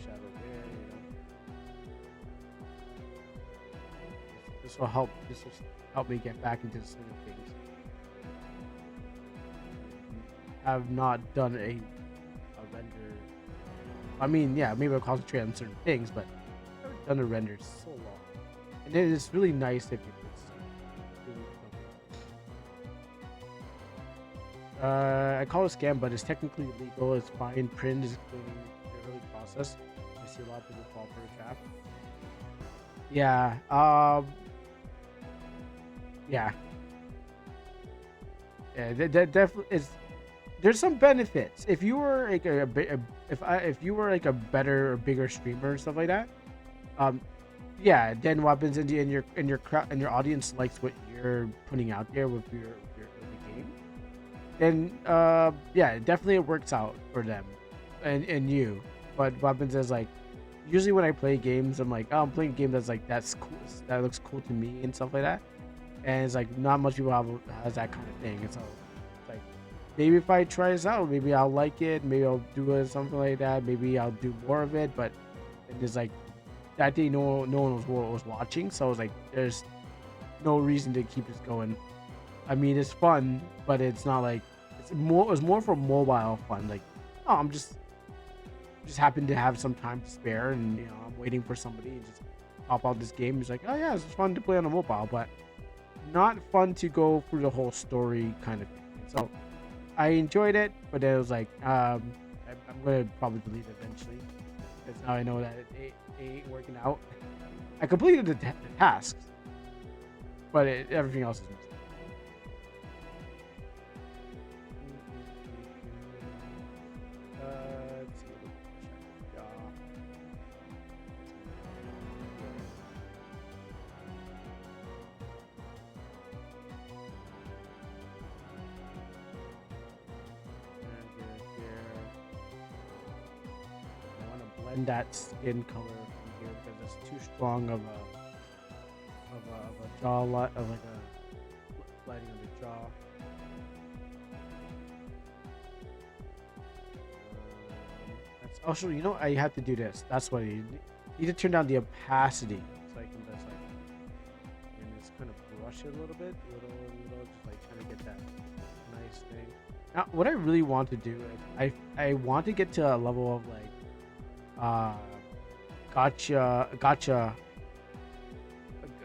Shadow there, you know. This will help. This will help me get back into the swing of things. Have not done a render. I mean, yeah, maybe I'll concentrate on certain things, but I haven't done a render so long. And it is really nice if you could see. I call it a scam, but it's technically legal. It's fine. Print is explaining the early process. I see a lot of people fall for the trap. Yeah. Yeah. Yeah. That definitely is. There's some benefits if you were like if you were like a better or bigger streamer and stuff like that. Yeah, then weapons and your audience likes what you're putting out there with the game. Then yeah, definitely it works out for them and you. But weapons is like, usually when I play games, I'm like, oh, I'm playing a game that's cool, that looks cool to me and stuff like that. And it's like not much people has that kind of thing. And so like, maybe if I try this out, maybe I'll like it. Maybe I'll do it, something like that. Maybe I'll do more of it. But there's like that day, no one was watching, so I was like, there's no reason to keep this going. I mean, it's fun, but it's not like it's more for mobile fun. Like, oh, I'm just happen to have some time to spare, and you know, I'm waiting for somebody and just pop out this game. It's like, oh yeah, it's fun to play on a mobile, but not fun to go through the whole story kind of thing. So I enjoyed it, but it was like, I'm gonna probably delete it eventually, because now I know that it ain't working out. I completed the tasks, but everything else is missing. Let's see. I want to blend that skin color from here because it's too strong of a jaw light, of like a lighting on the jaw. That's also, you know, I have to do this. That's what you need to turn down the opacity so I can just like, and just kind of brush it a little bit, just like trying to get that nice thing. Now, what I really want to do is I want to get to a level of like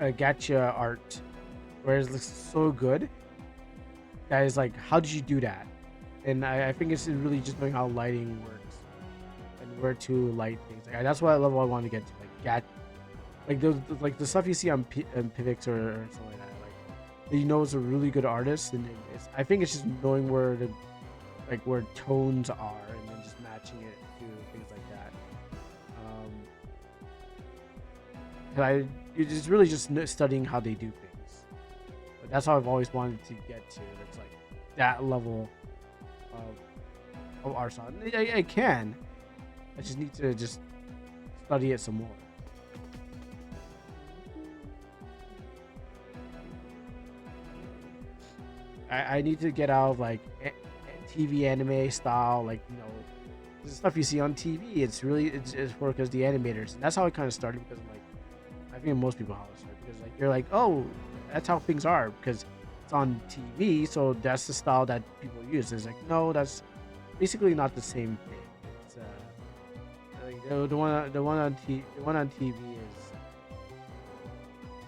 gacha art, where it looks so good that is like, how did you do that? And I think it's really just knowing how lighting works and where to light things. Like, that's what level I want to get to. Like the stuff you see on Pivx or something like that. Like you know, it's a really good artist, and I think it's just knowing where the where tones are, and then just matching it to things like that. It's really just studying how they do things. But that's how I've always wanted to get to. It's like that level of art. I can. I just need to just study it some more. I need to get out of like TV anime style, like the stuff you see on TV. It's for because the animators, and that's how I kind of started, because I'm like, I think most people how it started, because like you're like, oh, that's how things are because it's on TV, so that's the style that people use. It's like, no, that's basically not the same thing. It's like the one on TV is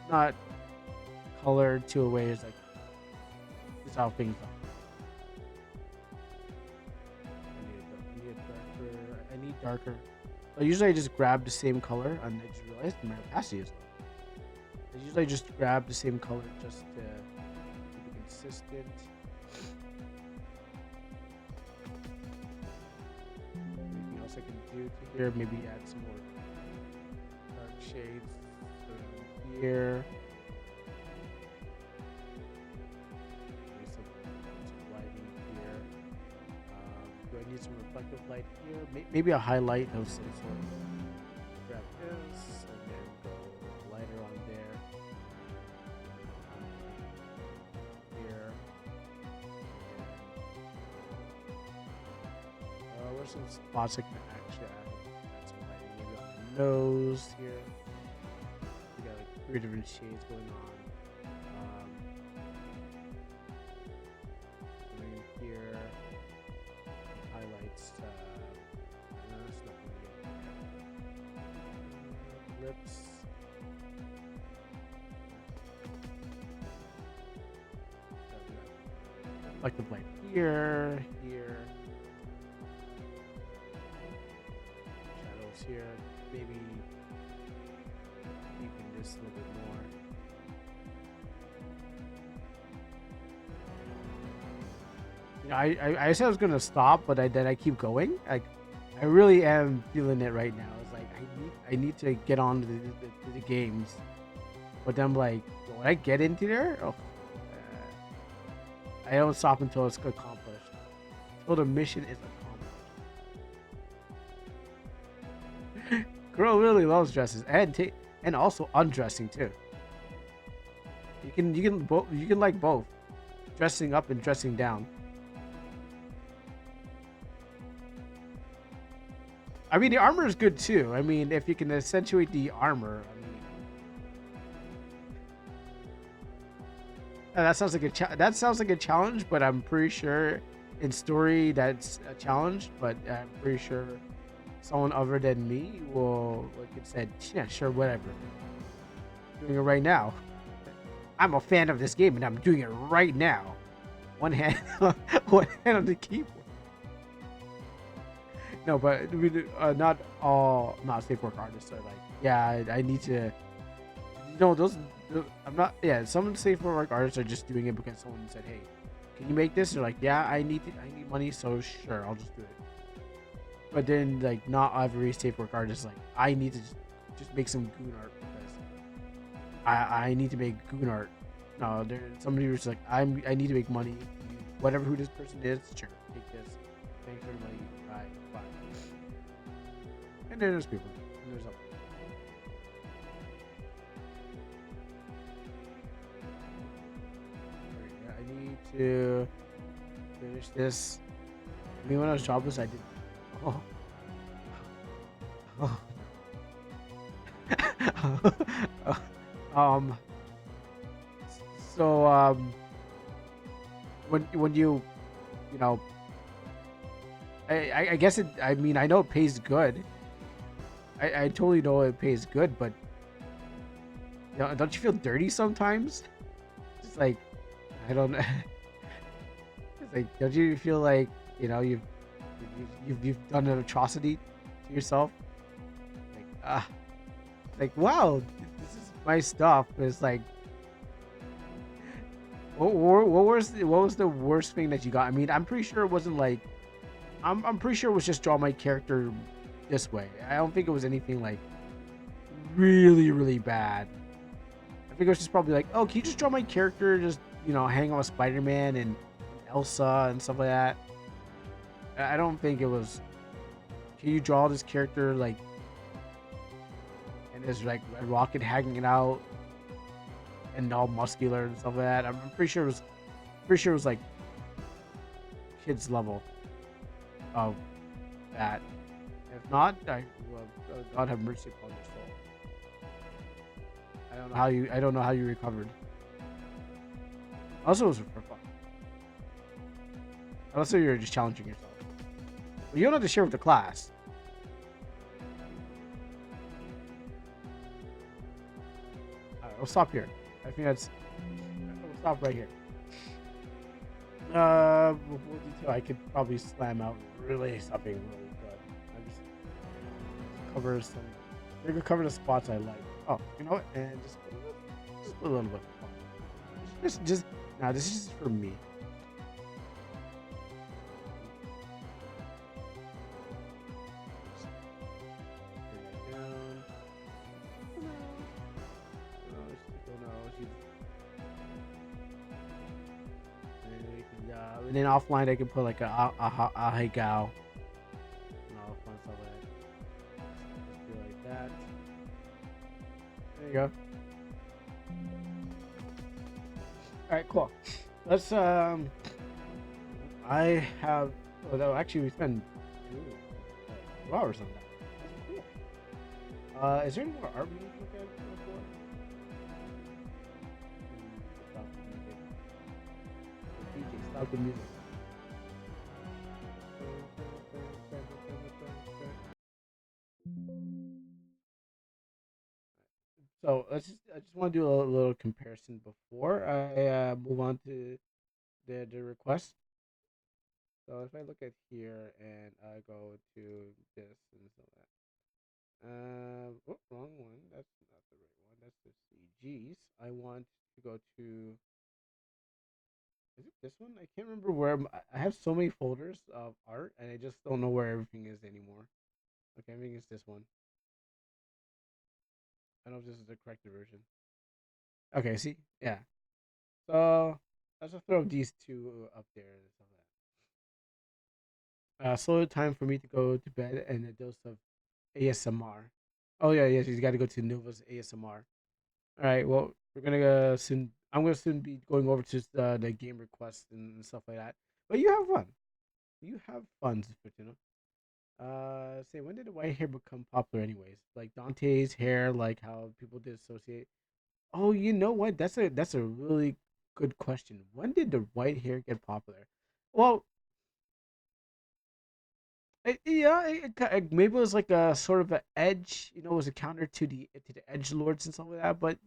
not colored to a way. It's like this is how things are. I need darker. But usually I just grab the same color, and I just realized my opacity is low. I usually just grab the same color just to keep it consistent. Anything else I can do to here? Maybe add some more dark shades here. Some lighting here. Do I need some reflective light here? Maybe a highlight of some sort. Grab this and then go lighter on there. Here. Where's some spots I can actually add some lighting? Maybe on the nose here. We got like 3 different shades going on. Right here. Highlights. Lips. Like the light here, shadows here. Maybe deepen this a little bit more. I said I was gonna stop, but then I keep going. Like, I really am feeling it right now. It's like I need to get on to the games, but then I'm like, when I get into there, I don't stop until it's accomplished. Until the mission is accomplished. Girl really loves dresses and also undressing too. You can like both, dressing up and dressing down. I mean, the armor is good too. I mean, if you can accentuate the armor, I mean, that sounds like a challenge. But I'm pretty sure in story that's a challenge. But I'm pretty sure someone other than me will, like I said, yeah, sure, whatever. Doing it right now. I'm a fan of this game, and I'm doing it right now. One hand, one hand on the keyboard. No, but not all safe work artists are like, yeah, I need to. Those I'm not. Yeah, some safe work artists are just doing it because someone said, "Hey, can you make this?" They're like, "Yeah, I need money, so sure, I'll just do it." But then, like, not every safe work artist is like, I need to just make some goon art because I need to make goon art. No, there's somebody who's like, I need to make money. Whatever who this person is, sure, take this. Thanks for the money. Bye. And then there's people. And there's I need to finish this. I mean, when I was jobless, I did. So when you know, I guess it. I mean, I know it pays good. I totally know it pays good, but don't you feel dirty sometimes? It's like, I don't. It's like, don't you feel like you've done an atrocity to yourself, like like wow, this is my stuff. It's like what was the worst thing that you got? I mean, I'm pretty sure it wasn't like I'm pretty sure it was just draw my character this way. I don't think it was anything like really bad. I think it was just probably like, oh, can you just draw my character just hang on with Spider Man and Elsa and stuff like that. I don't think it was. Can you draw this character like and there's like a rocket hanging out and all muscular and stuff like that? I'm pretty sure it was like kids level of that. If not, God have mercy upon your soul. I don't know how you recovered. Also, it was for fun. Also, you're just challenging yourself. Well, you don't have to share with the class. Alright, we'll stop here. I think that's. We'll stop right here. Before detail, I could probably slam out really something really good. I cover some. They could cover the spots I like. Oh, you know what? And just a little bit. Just now. This is just for me. And then offline, I can put like a hey gal. And I'll find stuff like that. Just do like that. There you go. All right, cool. Let's I have. Oh, no, actually, we spent 2 hours on that. That's cool. Is there any more art we need to look at before? Stop the music. DJ, stop the music. So I just want to do a little comparison before I move on to the request. So if I look at here and I go to this and so that. Wrong one. That's not the right one. That's the CGs. I want to go to. Is it this one? I can't remember where. I have so many folders of art, and I just don't know where everything is anymore. Okay, I think it's this one. I don't know if this is the corrected version. Okay, see, yeah. So let's just throw these two up there and stuff like that. Slow time for me to go to bed and a dose of ASMR. Oh yeah, yeah. She's got to go to Nova's ASMR. All right. Well, we're gonna soon. I'm gonna soon be going over to the game requests and stuff like that. But you have fun. You have fun, Fortuna. Say when did the white hair become popular, anyways? Like Dante's hair, like how people dissociate. Oh, you know what? That's a really good question. When did the white hair get popular? Well, yeah, maybe it was like a sort of an edge. You know, it was a counter to the edge lords and stuff like that. But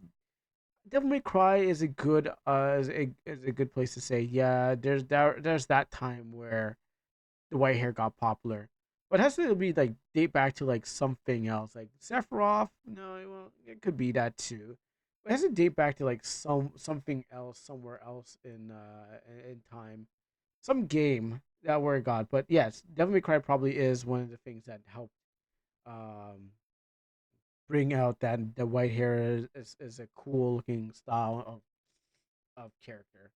Devil May Cry is a good is a good place to say yeah. There's that time where the white hair got popular, but it has to be like date back to like something else, like Sephiroth. No, well, it could be that too. But it has to date back to like something else somewhere else in time, some game that where it got. But yes, Devil May Cry probably is one of the things that helped um bring out that the white hair is a cool looking style of character.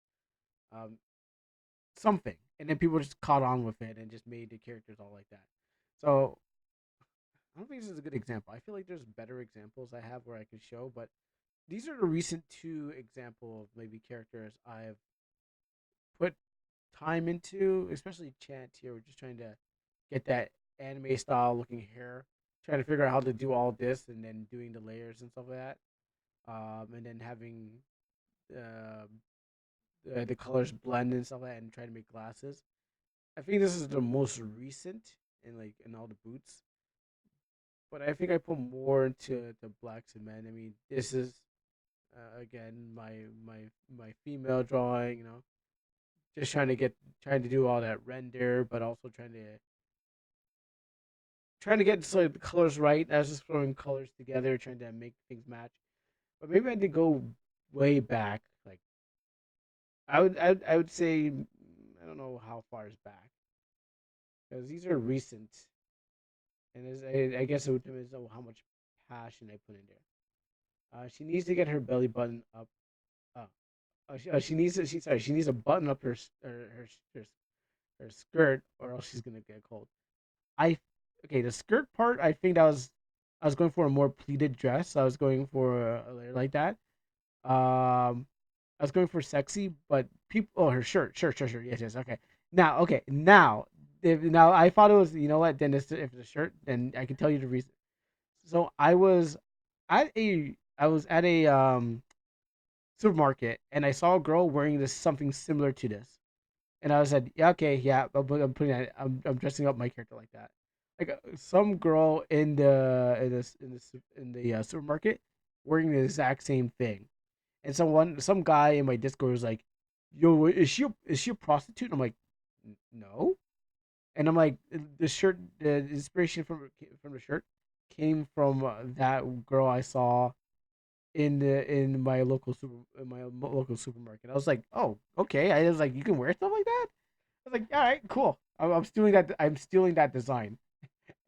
Um, something, and then people just caught on with it and just made the characters all like that. So I don't think this is a good example. I feel like there's better examples I have where I could show, but these are the recent two example of maybe characters I've put time into, especially Chant here. We're just trying to get that anime style looking hair, trying to figure out how to do all this, and then doing the layers and stuff like that. And then having uh, the colors blend and stuff like that, and trying to make glasses. I think this is the most recent in like in all the boots, but I think I put more into the blacks and men. I mean, this is again my female drawing. You know, just trying to do all that render, but also trying to get so the colors right. I was just throwing colors together, trying to make things match. But maybe I did go way back. Like I would say I don't know how far is back because these are recent, and I guess it would depend on how much passion I put in there. She needs to get her belly button up. Uh, she needs to. She needs to button up her skirt, or else she's gonna get cold. I okay. The skirt part, I was going for a more pleated dress. I was going for a layer like that. I was going for sexy, but people. Oh, her shirt. Yes, yes. Okay. Now, now I thought it was. You know what? Then if it's a shirt, then I can tell you the reason. So I was at a supermarket, and I saw a girl wearing this something similar to this, and I said, yeah, okay, yeah, I'm putting that. I'm dressing up my character like that. Like some girl in the supermarket wearing the exact same thing, and some guy in my Discord was like, "Yo, is she a prostitute?" I'm like, No," and I'm like, the inspiration from the shirt came from that girl I saw in my local supermarket. I was like, "Oh, okay." I was like, "You can wear stuff like that." I was like, "All right, cool." I'm stealing that. I'm stealing that design,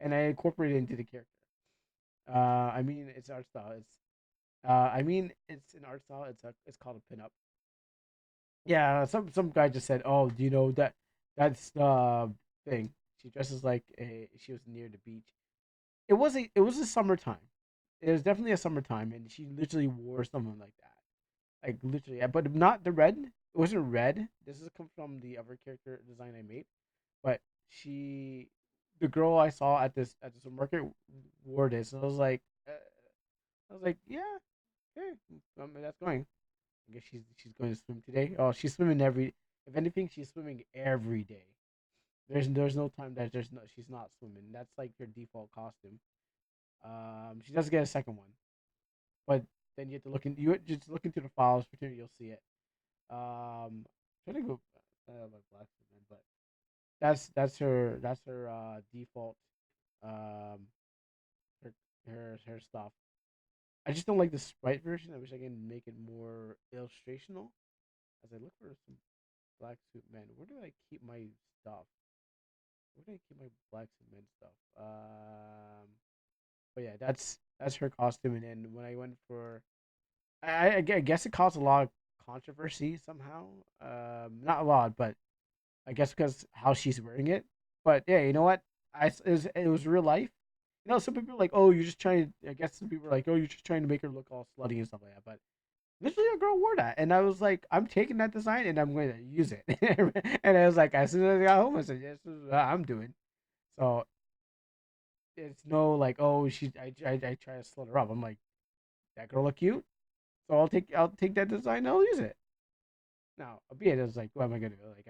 and I incorporate it into the character. I mean, it's art style. I mean, it's an art style. It's called a pinup. Yeah, some guy just said, "Oh, do you know that's the thing?" She dresses like she was near the beach. It was a summertime. It was definitely a summertime, and she literally wore something like that, like literally. But not the red. It wasn't red. This is come from the other character design I made. But she, the girl I saw at the supermarket wore this, and I was like, yeah, okay, that's going. I guess she's going to swim today. Oh, she's swimming every. If anything, she's swimming every day. There's no time that there's no she's not swimming. That's like her default costume. She does get a second one, but then you have to you just look into the files. Pretend you'll see it. Trying to go like black woman, but that's her default um her her stuff. I just don't like the sprite version. I wish I can make it more illustrational. As I look for some black suit men, where do I keep my stuff? Where do I keep my black suit men stuff? But yeah, that's her costume. And then when I went for, I guess it caused a lot of controversy somehow. Not a lot, but I guess because how she's wearing it. But yeah, you know what? It was real life. You know, some people are like, oh, you're just trying. I guess some people are like, oh, you're just trying to make her look all slutty and stuff like that. But literally, a girl wore that, and I was like, I'm taking that design and I'm going to use it. And I was like, as soon as I got home, I said, yes, this is what I'm doing. So it's no like, oh, I try to slut her up. I'm like, that girl look cute, so I'll take that design. And I'll use it. Now, albeit I was like, what am I gonna do? Like,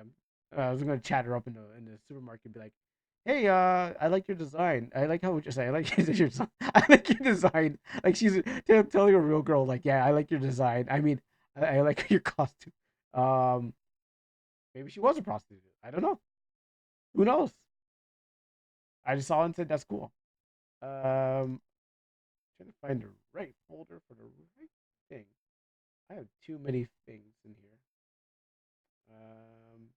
I was gonna chat her up in the supermarket, and be like, hey, I like your design. I like how what you say. I like your design. I like your design. Like she's telling a real girl, like, yeah, I like your design. I mean, I like your costume. Um, maybe she was a prostitute. I don't know. Who knows? I just saw it and said that's cool. Trying to find the right folder for the right thing. I have too many things in here. Um,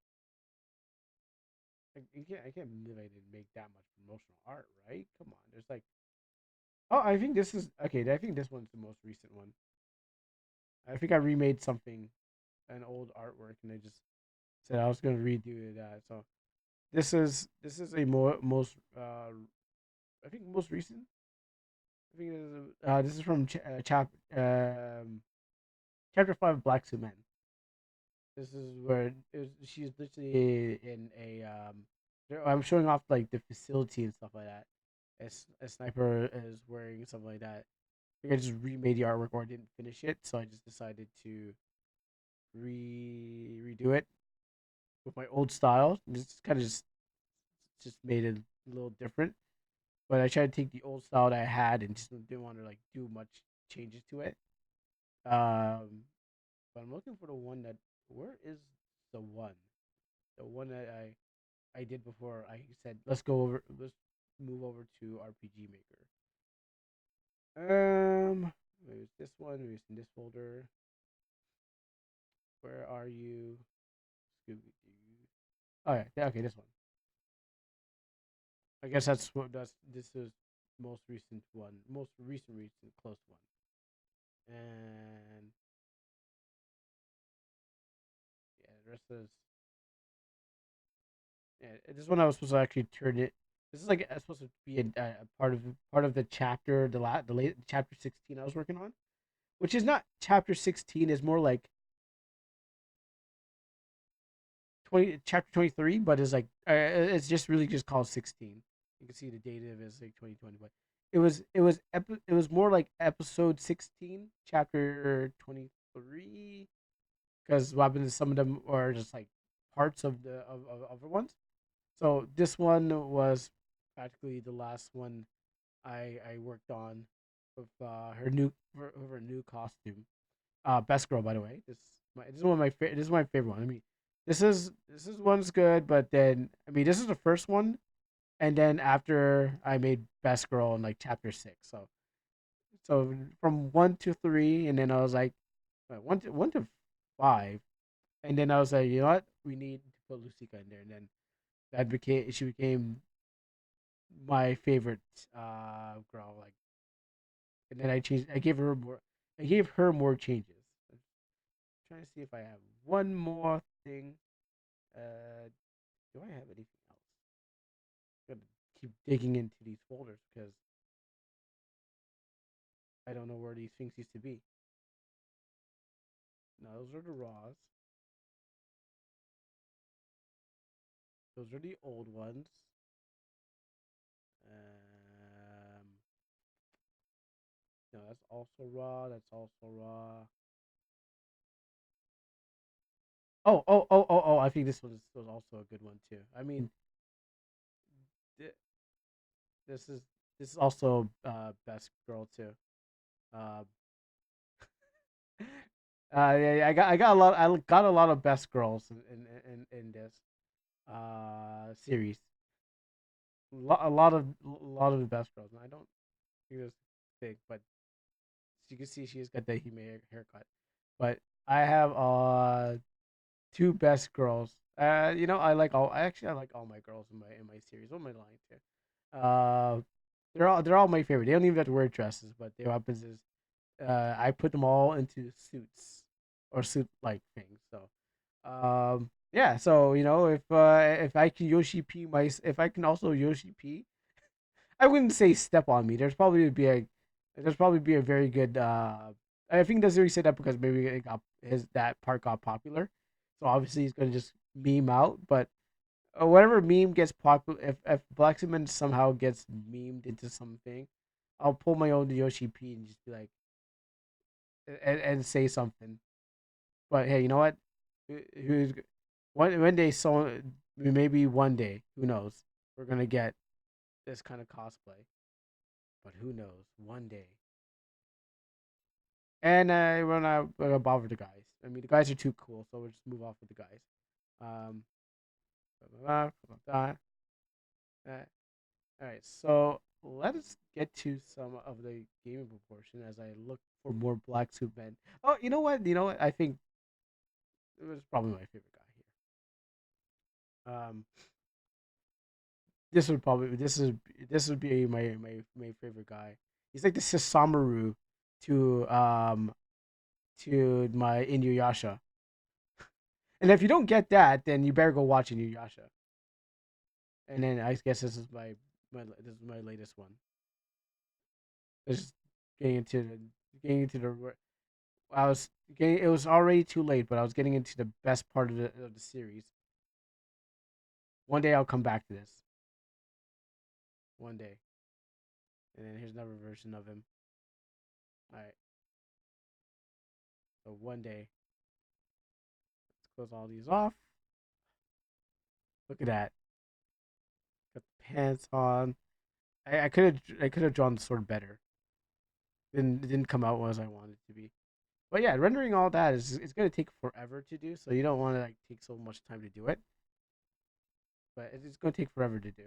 I can't believe I didn't make that much promotional art, right? Come on, there's like, oh, I think this is okay. I think this one's the most recent one. I think I remade something, an old artwork, and I just said I was gonna redo that. So this is a more most I think most recent. I think this is from chapter 5 of Black Suit Man. This is where she's literally in a I'm showing off like the facility and stuff like that. As a sniper is wearing something like that. I think I just remade the artwork or I didn't finish it, so I just decided to redo it with my old style. Just kind of just made it a little different. But I tried to take the old style that I had and just didn't want to like do much changes to it. Um, but I'm looking for the one that. Where is the one? The one that I did before. I said let's go over. move over to RPG Maker. Maybe it's this one. Maybe it's in this folder. Where are you? Scooby Doo. Oh yeah, okay, this one. I guess that's this is most recent one, most recent close one, and yeah, the rest is yeah. This one I was supposed to actually turn it. This is like supposed to be a part of the chapter, the late chapter 16 I was working on, which is not chapter 16. Is more like chapter 23, but it's just really just called 16. You can see the date of it is like 2020, but it was more like episode 16, chapter 23, because what happens is some of them are just like parts of of other ones. So this one was practically the last one I worked on with her new costume. Best girl, by the way. This is one of my this is my favorite one. I mean, this is one's good, but then I mean this is the first one, and then after I made best girl in like chapter 6. So from 1 to 3, and then I was like, 1 to 5, and then I was like, you know what, we need to put Lucica in there, and then she became my favorite girl. Like, and then I gave her more changes. Trying to see if I have one more thing. Do I have anything else? I'm gonna keep digging into these folders because I don't know where these things used to be. No, those are the raws. Those are the old ones. No, that's also raw. That's also raw. Oh! I think was also a good one too. I mean, th- this is this is also best girl too. Uh, yeah, I got a lot of best girls in this series. A lot of the best girls. And I don't think it's big, but you can see she's got the Hime haircut. But I have two best girls. You know, I like all my girls in my series. What am I lying to? They're all my favorite. They don't even have to wear dresses, but what happens is I put them all into suits or suit like things. So yeah, so you know, if I can Yoshi P if I can also Yoshi P, I wouldn't say step on me. There's probably be a very good I think that's really said that because maybe that part got popular. So obviously he's gonna just meme out, but whatever meme gets popular, if Blacksman somehow gets memed into something, I'll pull my own Yoshi P and just be like and say something. But hey, you know what? Who's one day? So maybe one day, who knows? We're gonna get this kind of cosplay, but who knows? One day. And we're not gonna bother the guys. I mean, the guys are too cool, so we'll just move off with the guys. Um, all right. So let us get to some of the gaming proportion as I look for more black suit men. Oh, you know what? You know what? I think it was probably my favorite guy here. This would be my favorite guy. He's like the Sasamaru to my Inuyasha. And if you don't get that, then you better go watch Inuyasha. And then I guess this is my latest one. Just getting into the getting into the I was getting it was already too late, but I was getting into the best part of the series. One day I'll come back to this. One day. And then here's another version of him. All right. So one day, let's close all these off. Look at that. Got the pants on. I could have drawn the sword better. It didn't come out as I wanted it to be. But yeah, rendering all that is it's gonna take forever to do, so you don't want to like take so much time to do it. But it's gonna take forever to do.